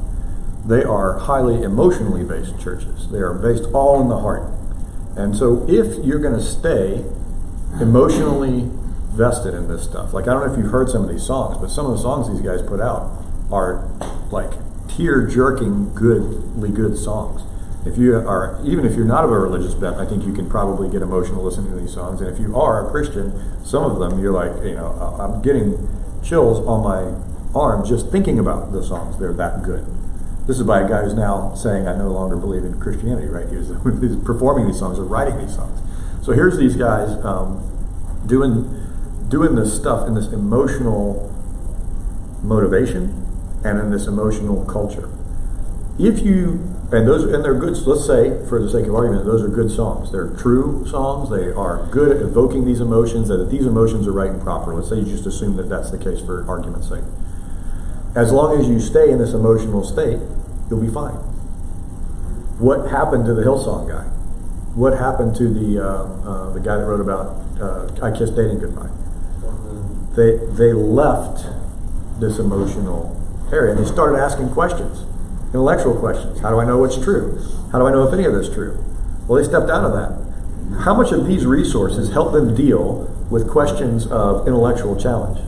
they are highly emotionally based churches. They are based all in the heart. And so if you're going to stay emotionally vested in this stuff, like I don't know if you've heard some of these songs, but some of the songs these guys put out are like tear-jerking, good songs. Even if you're not of a religious bent, I think you can probably get emotional listening to these songs. And if you are a Christian, some of them you're like, I'm getting chills on my arm just thinking about the songs. They're that good. This is by a guy who's now saying, I no longer believe in Christianity, right? He's performing these songs or writing these songs. So here's these guys doing this stuff in this emotional motivation and in this emotional culture. And they're good, let's say, for the sake of argument, those are good songs. They're true songs. They are good at evoking these emotions, that these emotions are right and proper. Let's say you just assume that that's the case for argument's sake. As long as you stay in this emotional state, you'll be fine. What happened to the Hillsong guy? What happened to the guy that wrote about I Kissed Dating Goodbye? They left this emotional area and they started asking questions. Intellectual questions. How do I know what's true? How do I know if any of this is true? Well, they stepped out of that. How much of these resources help them deal with questions of intellectual challenge?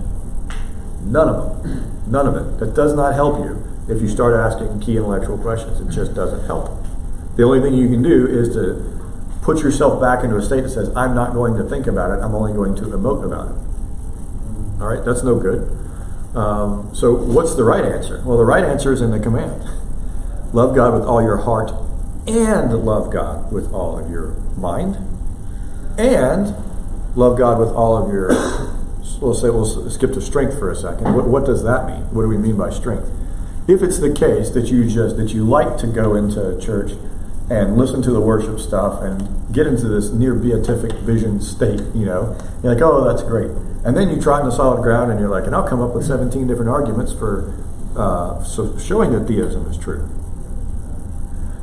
None of them. None of it. That does not help you if you start asking key intellectual questions. It just doesn't help. The only thing you can do is to put yourself back into a state that says, I'm not going to think about it, I'm only going to emote about it. All right, that's no good. So what's the right answer? Well, the right answer is in the command. Love God with all your heart, and love God with all of your mind, and love God with all of your So we'll skip to strength for a second. What does that mean? What do we mean by strength? If it's the case that you like to go into church and listen to the worship stuff and get into this near beatific vision state, you're like, oh, that's great. And then you trot into solid ground and you're like, and I'll come up with 17 different arguments for showing that theism is true.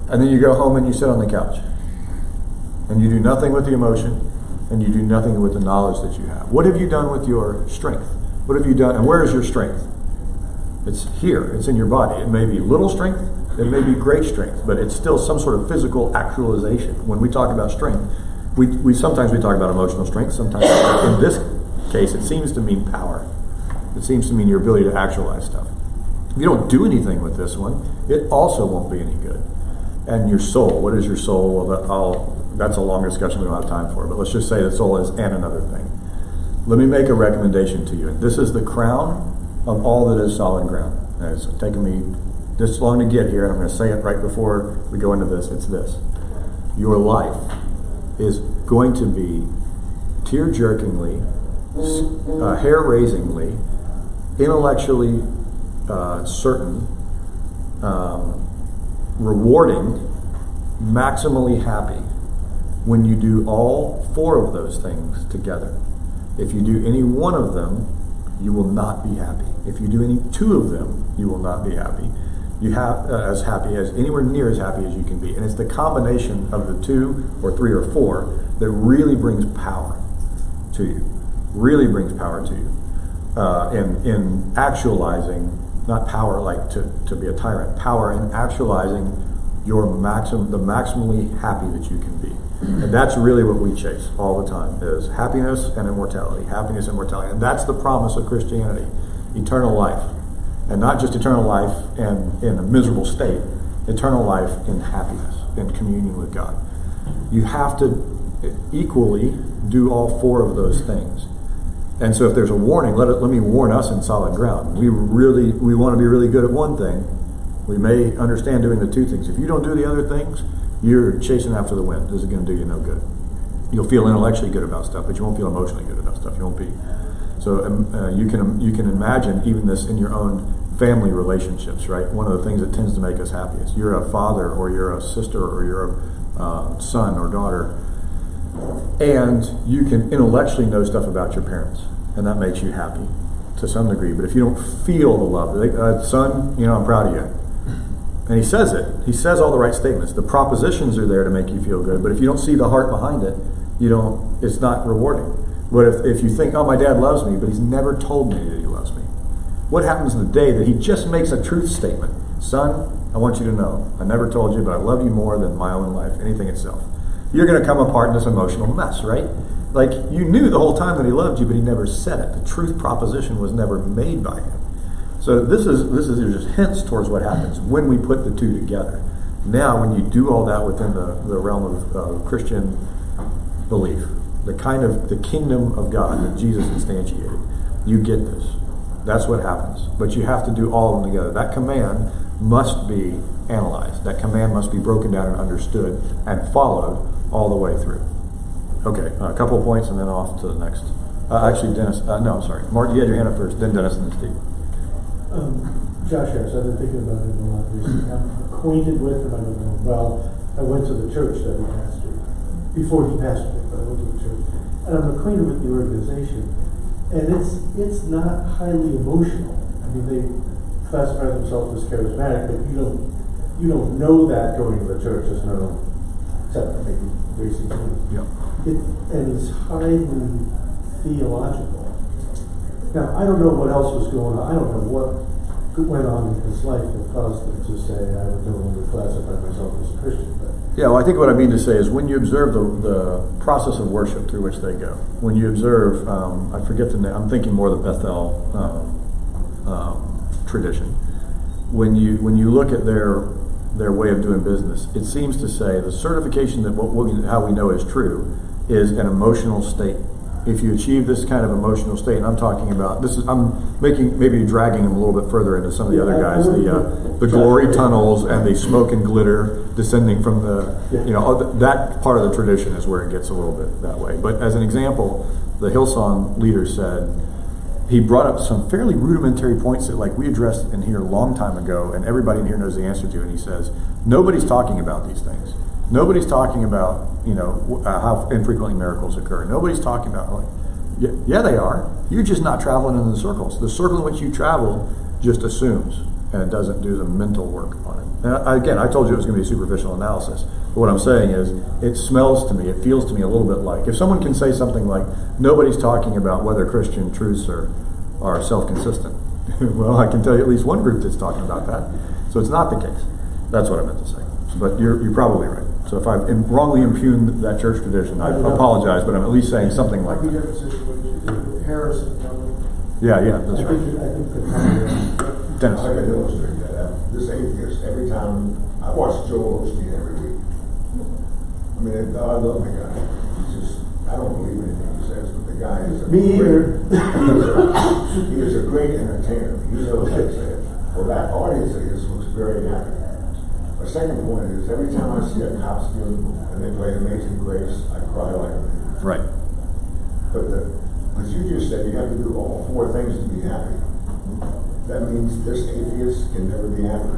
And then you go home and you sit on the couch and you do nothing with the emotion and you do nothing with the knowledge that you have. What have you done with your strength? What have you done? And where is your strength? It's here. It's in your body. It may be little strength. It may be great strength, but it's still some sort of physical actualization. When we talk about strength, we sometimes talk about emotional strength. Sometimes, in this case, it seems to mean power. It seems to mean your ability to actualize stuff. If you don't do anything with this one, it also won't be any good. And your soul, what is your soul? Well, that's a long discussion we don't have time for, but let's just say the soul is and another thing. Let me make a recommendation to you. This is the crown of all that is solid ground. And it's taken me this long to get here, and I'm going to say it right before we go into this. It's this. Your life is going to be tear-jerkingly, hair-raisingly, intellectually certain, rewarding, maximally happy when you do all four of those things together. If you do any one of them, you will not be happy. If you do any two of them, you will not be happy. You have as happy as anywhere near as happy as you can be. And it's the combination of the 2 or 3 or 4 that really brings power to you. Really brings power to you. In actualizing, not power like to be a tyrant, power in actualizing the maximally happy that you can be. And that's really what we chase all the time, is happiness and immortality, happiness and immortality. And that's the promise of Christianity, eternal life. And not just eternal life in a miserable state, eternal life in happiness, in communion with God. You have to equally do all 4 of those things. And so if there's a warning, let me warn us in solid ground. We want to be really good at one thing. We may understand doing the 2 things. If you don't do the other things, you're chasing after the wind. This is going to do you no good. You'll feel intellectually good about stuff, but you won't feel emotionally good about stuff. You won't be. So you can imagine even this in your own family relationships, right? One of the things that tends to make us happiest. You're a father, or you're a sister, or you're a son or daughter, and you can intellectually know stuff about your parents, and that makes you happy to some degree. But if you don't feel the love, son, I'm proud of you. And he says it. He says all the right statements. The propositions are there to make you feel good, but if you don't see the heart behind it, it's not rewarding. But if you think, oh, my dad loves me, but he's never told me that he loves me. What happens the day that he just makes a truth statement? Son, I want you to know, I never told you, but I love you more than my own life, anything itself. You're going to come apart in this emotional mess, right? Like, you knew the whole time that he loved you, but he never said it. The truth proposition was never made by him. So this is just hints towards what happens when we put the 2 together. Now, when you do all that within the realm of Christian belief, the kingdom of God that Jesus instantiated, you get this. That's what happens. But you have to do all of them together. That command must be analyzed. That command must be broken down and understood and followed all the way through. Okay, a couple of points and then off to the next. Actually, Dennis, no, I'm sorry. Mark, you had your hand up first, then Dennis, and then Steve. Josh Harris, I've been thinking about it a lot recently. I'm acquainted with, and I don't know, well, I went to the church that he pastored. Before he pastored it, but I went to the church. And I'm acquainted with the organization. And it's not highly emotional. I mean, they classify themselves as charismatic, but you don't know that going to the church. There's no, except maybe racing teams. Yeah. And it's highly theological. Now, I don't know what else was going on. I don't know what went on in his life that caused him to say, I would no longer classify myself as a Christian. But yeah, well, I think what I mean to say is when you observe the process of worship through which they go, when you observe, I forget the name, I'm thinking more the Bethel tradition. When you look at their way of doing business, it seems to say the certification that how we know is true is an emotional state. If you achieve this kind of emotional state, and I'm talking about I'm maybe dragging them a little bit further into some of the other guys, the glory tunnels and the smoke and glitter descending from that part of the tradition is where it gets a little bit that way. But as an example, the Hillsong leader said, he brought up some fairly rudimentary points that like we addressed in here a long time ago, and everybody in here knows the answer to. And he says, nobody's talking about these things. Nobody's talking about, how infrequently miracles occur. Nobody's talking about, like, yeah, they are. You're just not traveling in the circles. The circle in which you travel just assumes, and it doesn't do the mental work on it. And again, I told you it was going to be a superficial analysis. But what I'm saying is, it smells to me, it feels to me a little bit like, if someone can say something like, nobody's talking about whether Christian truths are self-consistent. Well, I can tell you at least one group that's talking about that. So it's not the case. That's what I meant to say. But you're probably right. So if I've wrongly impugned that church tradition, I apologize, but I'm at least saying something like I'd be that. different situation with Harris and Kelly. Yeah, that's right. I think that Dennis. I can illustrate that. This atheist, every time, I watch Joel Osteen every week. I mean, I love the guy. He's just, I don't believe anything he says, but the guy is Me either. He is a great entertainer. He knows how to say it. Well, that audience of his looks very happy. My second point is, every time I see a costume and they play Amazing Grace, I cry like a baby. Right. But you just said you have to do all four things to be happy. That means this atheist can never be happy.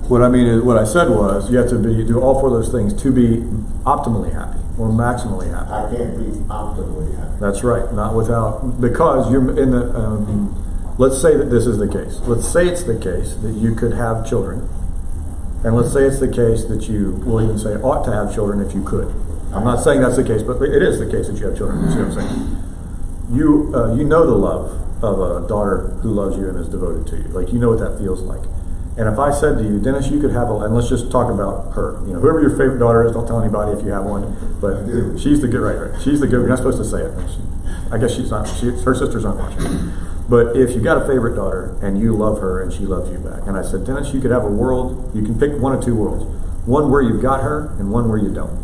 What I mean is, what I said was, you have to do all four of those things to be optimally happy or maximally happy. I can't be optimally happy. That's right. Not without, because you're in the. Let's say that this is the case. Let's say it's the case that you could have children, and let's say it's the case that you will even say ought to have children if you could. I'm not saying that's the case, but it is the case that you have children. You see what I'm saying? You know the love of a daughter who loves you and is devoted to you. Like, you know what that feels like. And if I said to you, Dennis, you could have and let's just talk about her. Whoever your favorite daughter is, don't tell anybody if you have one. But she's the good, right. She's the good. You're not supposed to say it. I guess she's not. Her sisters aren't watching. But if you got a favorite daughter and you love her and she loves you back, and I said, Dennis, you could have a world. You can pick one of two worlds: one where you've got her and one where you don't.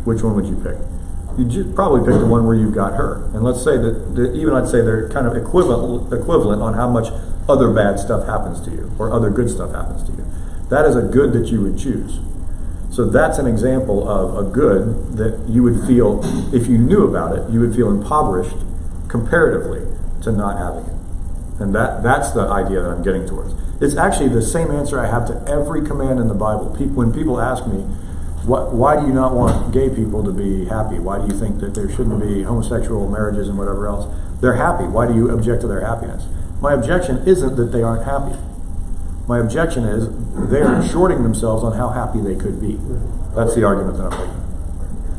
Which one would you pick? You'd probably pick the one where you've got her. And let's say that even I'd say they're kind of equivalent on how much other bad stuff happens to you or other good stuff happens to you. That is a good that you would choose. So that's an example of a good that you would feel, if you knew about it, you would feel impoverished comparatively to not having it. And that's the idea that I'm getting towards. It's actually the same answer I have to every command in the Bible. When people ask me, why do you not want gay people to be happy? Why do you think that there shouldn't be homosexual marriages and whatever else? They're happy. Why do you object to their happiness? My objection isn't that they aren't happy. My objection is they're shorting themselves on how happy they could be. That's the argument that I'm making.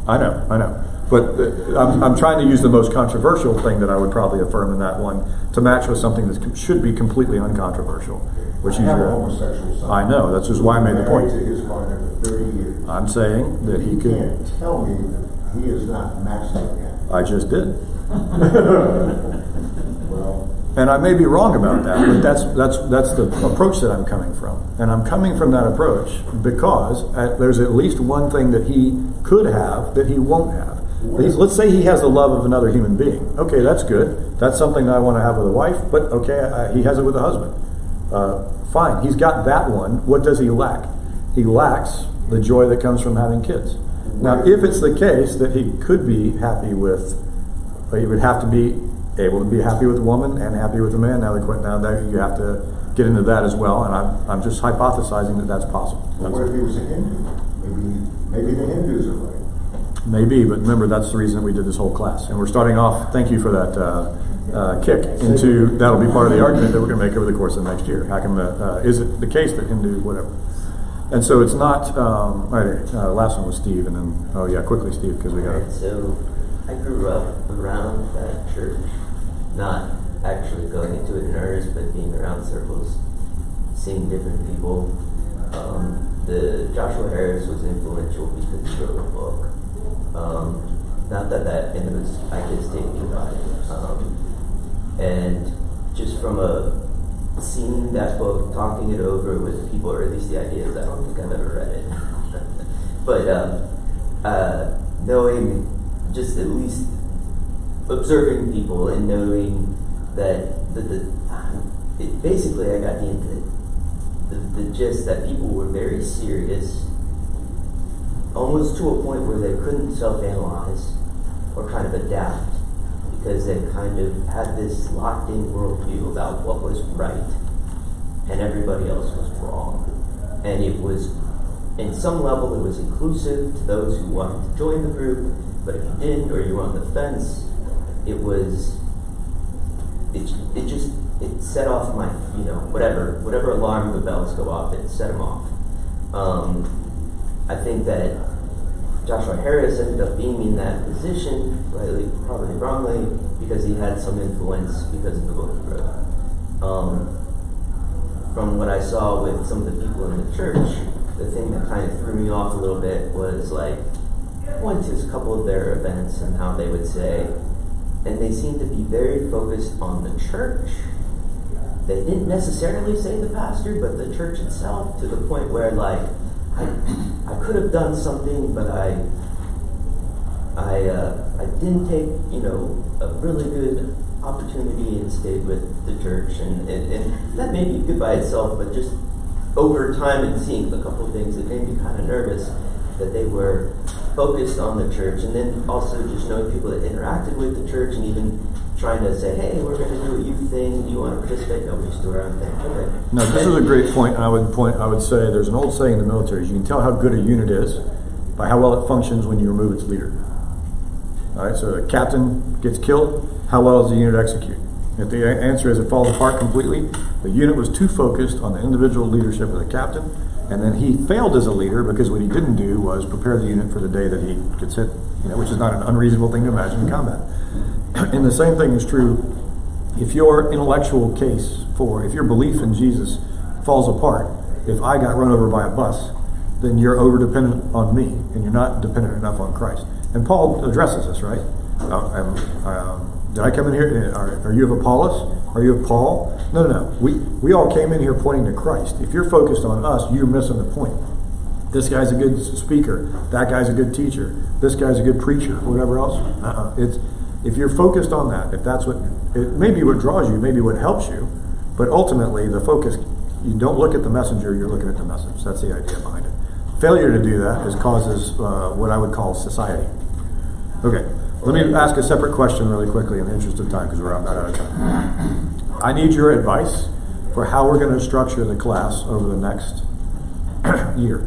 I know. But I'm trying to use the most controversial thing that I would probably affirm in that one to match with something that should be completely uncontroversial. Which I have a homosexual son. I know. That's just why I made the point. Married to his partner for 30 years. I'm saying that he You could. can't tell me that he is not maximally happy. I just did. Well, And I may be wrong about that, but that's the approach that I'm coming from. And I'm coming from that approach because there's at least one thing that he could have that he won't have. Let's say he has the love of another human being. Okay, that's good. That's something that I want to have with a wife, but okay, he has it with a husband. Fine, he's got that one. What does he lack? He lacks the joy that comes from having kids. Now, if it's the case that he could be happy with, he would have to be able to be happy with a woman and happy with a man. Now that you have to get into that as well, and I'm just hypothesizing that that's possible. what if he was a Hindu? Maybe the Hindus are right. Maybe, but remember, that's the reason that we did this whole class. And we're starting off, thank you for that kick into, that'll be part of the argument that we're going to make over the course of next year. How come, is it the case that Hindu, whatever. And so it's not, last one was Steve, and then, quickly Steve, because we got Right, so I grew up around that church, not actually going into it in earnest, but being around circles, seeing different people. The Joshua Harris was influential because he wrote a book. Not that and it was, I guess, taken by and just from seeing that book, talking it over with people, or at least the ideas, I don't think I've ever read it. But knowing, just at least observing people and knowing that basically I got the gist that people were very serious, almost to a point where they couldn't self-analyze or kind of adapt because they kind of had this locked-in worldview about what was right, and everybody else was wrong. And it was, in some level, it was inclusive to those who wanted to join the group, but if you didn't or you were on the fence, it set off my, whatever alarm the bells go off, it set them off. I think that Joshua Harris ended up being in that position, rightly, probably wrongly, because he had some influence because of the book he wrote. From what I saw with some of the people in the church, the thing that kind of threw me off a little bit was like, I went to a couple of their events and how they would say, and they seemed to be very focused on the church. They didn't necessarily say the pastor, but the church itself, to the point where like, I could have done something, but I didn't take, a really good opportunity and stayed with the church, and that may be good by itself, but just over time and seeing a couple of things, it made me kind of nervous that they were focused on the church, and then also just knowing people that interacted with the church and even trying to say, hey, we're going to do a youth thing, do you want to participate? No, we just do our own thing. Okay. No, this is a great point, and I would say there's an old saying in the military, you can tell how good a unit is by how well it functions when you remove its leader. All right, so a captain gets killed, how well does the unit execute? If the answer is it falls apart completely, the unit was too focused on the individual leadership of the captain, and then he failed as a leader because what he didn't do was prepare the unit for the day that he gets hit, which is not an unreasonable thing to imagine in combat. And the same thing is true if your intellectual case if your belief in Jesus falls apart. If I got run over by a bus, then you're over dependent on me, and you're not dependent enough on Christ. And Paul addresses this, right? Did I come in here? Are you of Apollos? Are you of Paul? No. We all came in here pointing to Christ. If you're focused on us, you're missing the point. This guy's a good speaker. That guy's a good teacher. This guy's a good preacher. Whatever else. If you're focused on that, if that's what it may be what draws you, maybe what helps you, but ultimately the focus. You don't look at the messenger. You're looking at the message. That's the idea behind it. Failure to do that causes what I would call society. Okay. Let me ask a separate question really quickly in the interest of time because we're about out of time. I need your advice for how we're going to structure the class over the next year.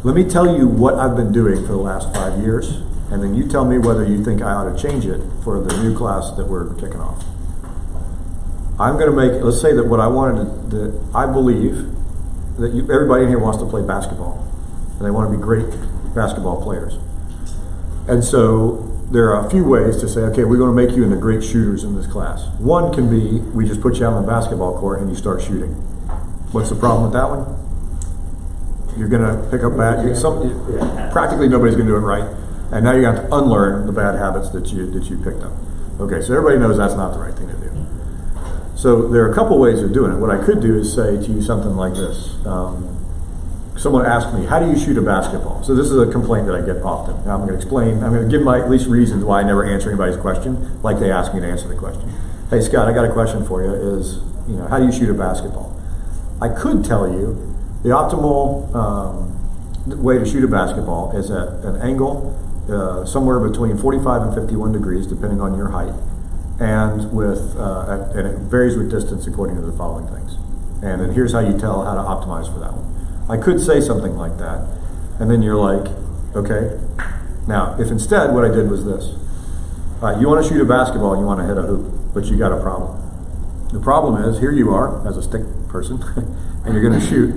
Let me tell you what I've been doing for the last 5 years, and then you tell me whether you think I ought to change it for the new class that we're kicking off. I'm going to let's say that what I wanted that I believe that everybody in here wants to play basketball, and they want to be great basketball players. And so there are a few ways to say, okay, we're going to make you into great shooters in this class. One can be, we just put you out on the basketball court and you start shooting. What's the problem with that one? You're going to pick up practically nobody's going to do it right. And now you're going to have to unlearn the bad habits that you picked up. Okay, so everybody knows that's not the right thing to do. So there are a couple ways of doing it. What I could do is say to you something like this. Someone asked me, how do you shoot a basketball? So this is a complaint that I get often. Now I'm going to give my at least reasons why I never answer anybody's question, like they ask me to answer the question. Hey Scott, I got a question for you, is, how do you shoot a basketball? I could tell you the optimal way to shoot a basketball is at an angle somewhere between 45 and 51 degrees, depending on your height, and and it varies with distance according to the following things. And then here's how you tell how to optimize for that one. I could say something like that, and then you're like, okay. Now, if instead what I did was this. All right, you want to shoot a basketball and you want to hit a hoop, but you got a problem. The problem is, here you are as a stick person, and you're going to shoot.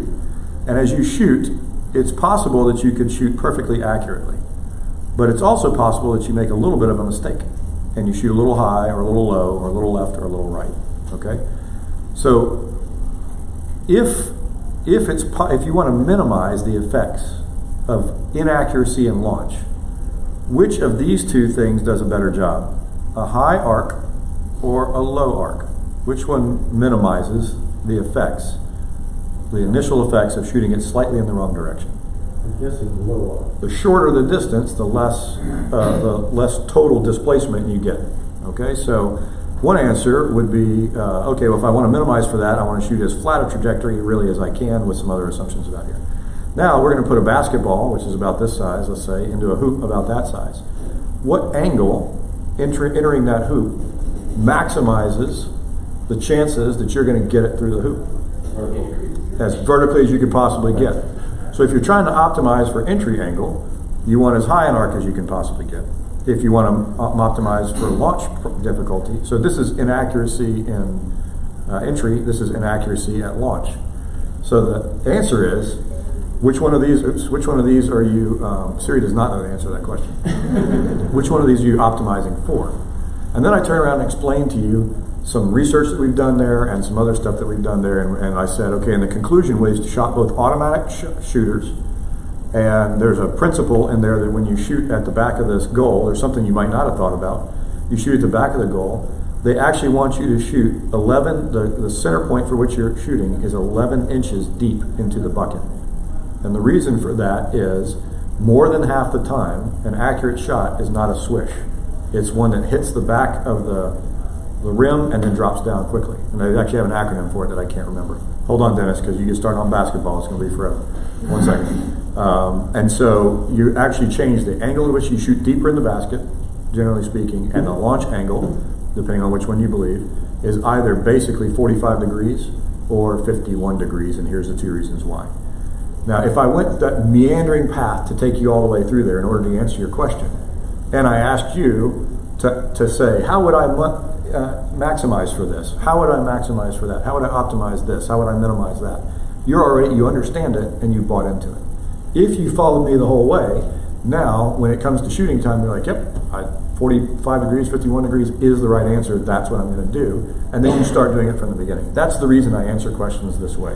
And as you shoot, it's possible that you could shoot perfectly accurately. But it's also possible that you make a little bit of a mistake, and you shoot a little high or a little low or a little left or a little right, okay? So, if you want to minimize the effects of inaccuracy in launch, which of these two things does a better job? A high arc or a low arc? Which one minimizes the effects, the initial effects of shooting it slightly in the wrong direction? I'm guessing the low arc. The shorter the distance, the less total displacement you get. Okay, so one answer would be, okay, well, if I want to minimize for that, I want to shoot as flat a trajectory really as I can with some other assumptions about here. Now we're going to put a basketball, which is about this size, let's say, into a hoop about that size. What angle entering that hoop maximizes the chances that you're going to get it through the hoop as vertically as you could possibly get. So if you're trying to optimize for entry angle, you want as high an arc as you can possibly get. If you want to optimize for launch difficulty, so this is inaccuracy in entry, this is inaccuracy at launch. So the answer is, which one of these are you, Siri does not know the answer to that question. Which one of these are you optimizing for? And then I turn around and explain to you some research that we've done there and some other stuff that we've done there. And I said, okay, in the conclusion, we've shot both automatic shooters, and there's a principle in there that when you shoot at the back of this goal, there's something you might not have thought about. You shoot at the back of the goal, they actually want you to shoot 11, the center point for which you're shooting is 11 inches deep into the bucket. And the reason for that is more than half the time, an accurate shot is not a swish. It's one that hits the back of the rim and then drops down quickly. And they actually have an acronym for it that I can't remember. Hold on, Dennis, because you get started on basketball, it's going to be forever. 1 second. And so you actually change the angle at which you shoot deeper in the basket, generally speaking, and the launch angle, depending on which one you believe, is either basically 45 degrees or 51 degrees, and here's the two reasons why. Now, if I went that meandering path to take you all the way through there in order to answer your question, and I asked you to say, how would I maximize for this? How would I maximize for that? How would I optimize this? How would I minimize that? You understand it, and you bought into it. If you followed me the whole way, now, when it comes to shooting time, you're like, yep, 45 degrees, 51 degrees is the right answer. That's what I'm going to do. And then you start doing it from the beginning. That's the reason I answer questions this way.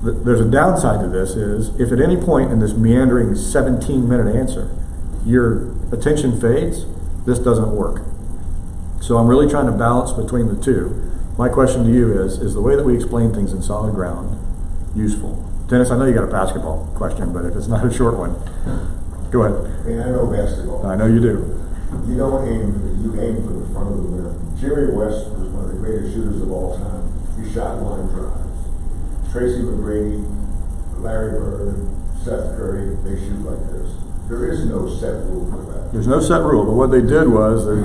There's a downside to this is, if at any point in this meandering 17-minute answer, your attention fades, this doesn't work. So I'm really trying to balance between the two. My question to you is the way that we explain things in solid ground useful? Dennis, I know you got a basketball question, but if it's not a short one, go ahead. And I know basketball. I know you do. You aim for the front of the rim. Jerry West was one of the greatest shooters of all time. He shot line drives. Tracy McGrady, Larry Bird, Seth Curry, they shoot like this. There is no set rule for that. There's no set rule, but what they did was that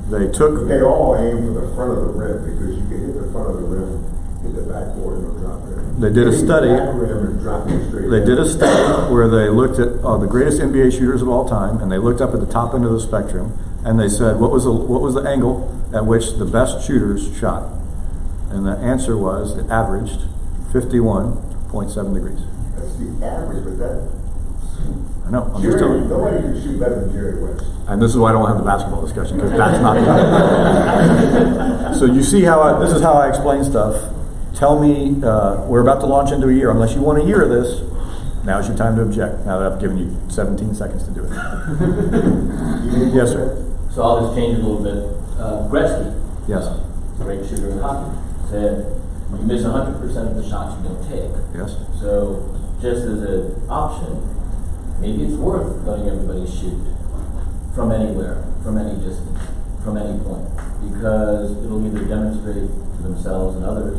they took. They all aim for the front of the rim because you can hit the front of the rim, hit the backboard, and drop it. They did a study. Back rim and drop it straight They down. did a study where they looked at the greatest NBA shooters of all time, and they looked up at the top end of the spectrum, and they said, what was the angle at which the best shooters shot? And the answer was, it averaged 51.7 degrees. That's the average, but that. I know. I'm just telling you. Nobody can shoot better than Jerry West. And this is why I don't have the basketball discussion, because that's not. So you see this is how I explain stuff. Tell me, we're about to launch into a year. Unless you want a year of this, now's your time to object. Now that I've given you 17 seconds to do it. Yes, sir. So I'll just change it a little bit. Gretzky, Yes. great shooter in hockey, said you miss 100% of the shots you don't take. Yes. So just as an option, maybe it's worth letting everybody shoot from anywhere, from any distance, from any point, because it'll either demonstrate to themselves and others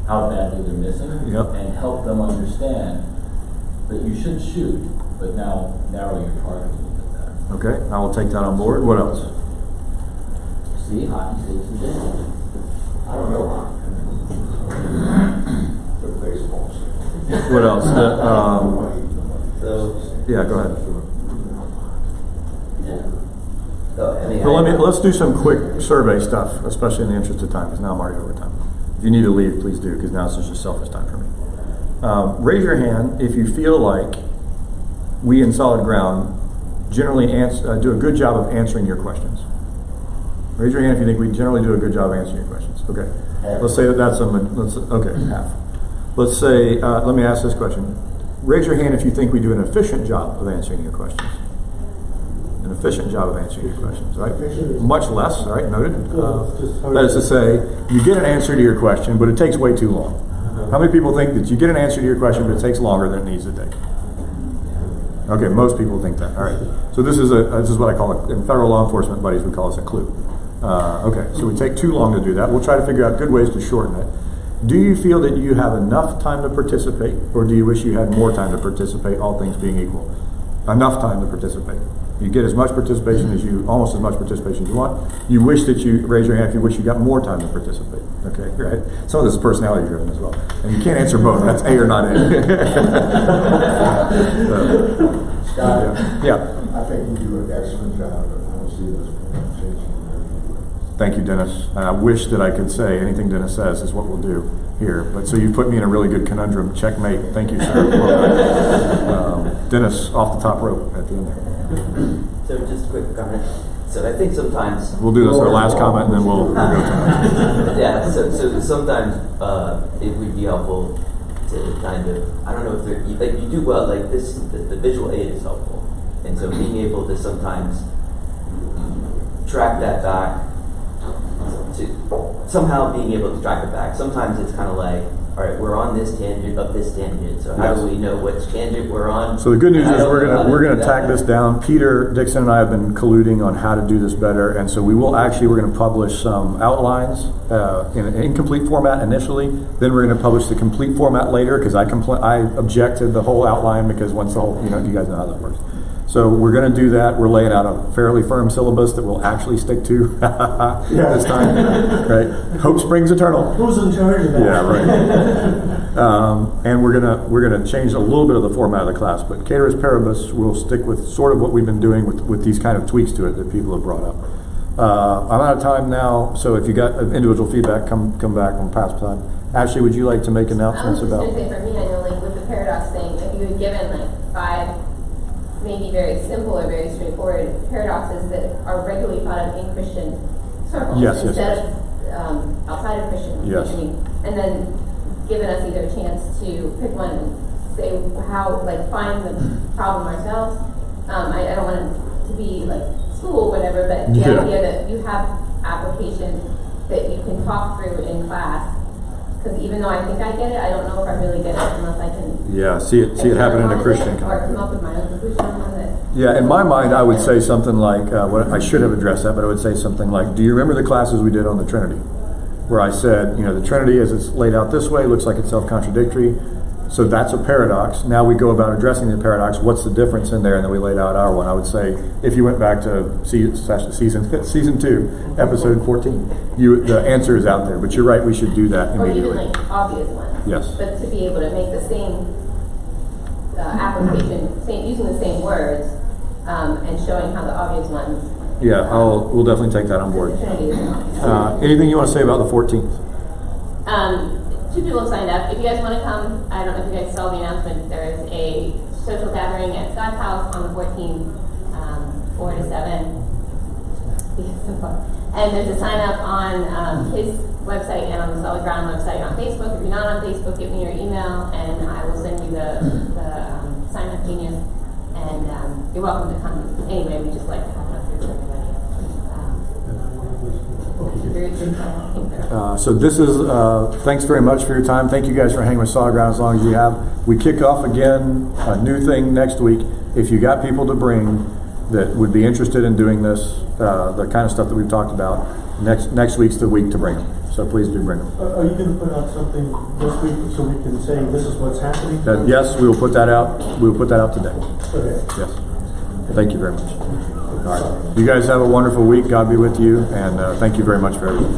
how badly they're missing, Yep. and help them understand that you should shoot, but now narrow your target a little bit better. Okay, I will take that on board. What else? See, hockey saves the day. I don't know. The baseball. What else? So, Yeah, go ahead. yeah. So, I mean, So let's do some quick survey stuff, especially in the interest of time, because now I'm already over time. If you need to leave, please do, because now it's just selfish time for me. Raise your hand if you feel like we in Solid Ground generally do a good job of answering your questions. Raise your hand if you think we generally do a good job of answering your questions. Okay. Let's say that's half. Let's say, let me ask this question. Raise your hand if you think we do an efficient job of answering your questions. An efficient job of answering your questions, right? Much less, right? Noted. That is to say, you get an answer to your question, but it takes way too long. How many people think that you get an answer to your question, but it takes longer than it needs to take? Okay, most people think that. All right. So this is what I call it in federal law enforcement buddies. We call this a clue. Okay, so we take too long to do that. We'll try to figure out good ways to shorten it. Do you feel that you have enough time to participate, or do you wish you had more time to participate, all things being equal? Enough time to participate. You get as much participation as almost as much participation as you want. You wish that you raise your hand if you wish you got more time to participate. Okay, right? Some of this is personality driven as well. And you can't answer both. That's A or not A. Scott, Yeah. I think you do an excellent job, and I don't see this changing. Thank you, Dennis. And I wish that I could say anything Dennis says is what we'll do here. But so you put me in a really good conundrum. Checkmate. Thank you, sir. Dennis, off the top rope at the end there. So just a quick comment. So I think sometimes We'll do this our last comment, and then we'll go to yeah, so sometimes it would be helpful to kind of, I don't know if you do well, like this, the visual aid is helpful. And so being able to sometimes track that back, to somehow being able to track it back. Sometimes it's kind of like, all right, we're on this tangent of this tangent, so how Yes. do we know which tangent we're on? So the good news I is don't know how to we're do gonna that. tack this down. Peter Dixon and I have been colluding on how to do this better, and so we're gonna publish some outlines in an incomplete format initially. Then we're gonna publish the complete format later because I objected the whole outline because once the whole, you guys know how that works. So we're going to do that. We're laying out a fairly firm syllabus that we'll actually stick to this time. Right? Hope springs eternal. Who's in charge of that? Yeah, right. And we're gonna change a little bit of the format of the class, but Caterers Paribus will stick with sort of what we've been doing with these kind of tweaks to it that people have brought up. I'm out of time now, so if you got individual feedback, come back on past time. Ashley, would you like to make announcements I was just about? gonna say, for me, I know like with the paradox thing, if you had given like 5 maybe very simple or very straightforward paradoxes that are regularly thought of in Christian circles Yes, yes, instead yes. of outside of Christian Yes. teaching, and then given us either a chance to pick one and say how, like, find the problem ourselves. I don't want it to be like school or whatever, but the Yeah. idea that you have applications that you can talk through in class. Because even though I think I get it, I don't know if I really get it unless I can. Yeah, see it happen in a Christian Or context. come up with my own conclusion on it. Yeah, in my mind, I would say something like, I should have addressed that, but I would say something like, do you remember the classes we did on the Trinity? Where I said, the Trinity as it's laid out this way looks like it's self-contradictory. So that's a paradox. Now we go about addressing the paradox. What's the difference in there? And then we laid out our one. I would say, if you went back to season 2, episode 14, the answer is out there. But you're right, we should do that Or even immediately. like obvious ones. Yes. But to be able to make the same application, using the same words, and showing how the obvious ones. Yeah, we'll definitely take that on board. The Trinity is obvious. Anything you want to say about the 14th? 2 people have signed up. If you guys want to come, I don't know if you guys saw the announcement. There is a social gathering at Scott's house on the 14th, 4 to 7. And there's a sign up on his website and on the Solid Ground website on Facebook. If you're not on Facebook, give me your email and I will send you the sign up genius. And you're welcome to come. Anyway, we just like to have enough for everybody. Very good. So this is, thanks very much for your time. Thank you guys for hanging with Solid Ground as long as you have. We kick off again, a new thing next week. If you got people to bring that would be interested in doing this, the kind of stuff that we've talked about, next week's the week to bring them. So please do bring them. Are you going to put out something this week so we can say this is what's happening? Yes, we will put that out. We will put that out today. Okay. Yes. Thank you very much. All right. You guys have a wonderful week. God be with you. And thank you very much for everything.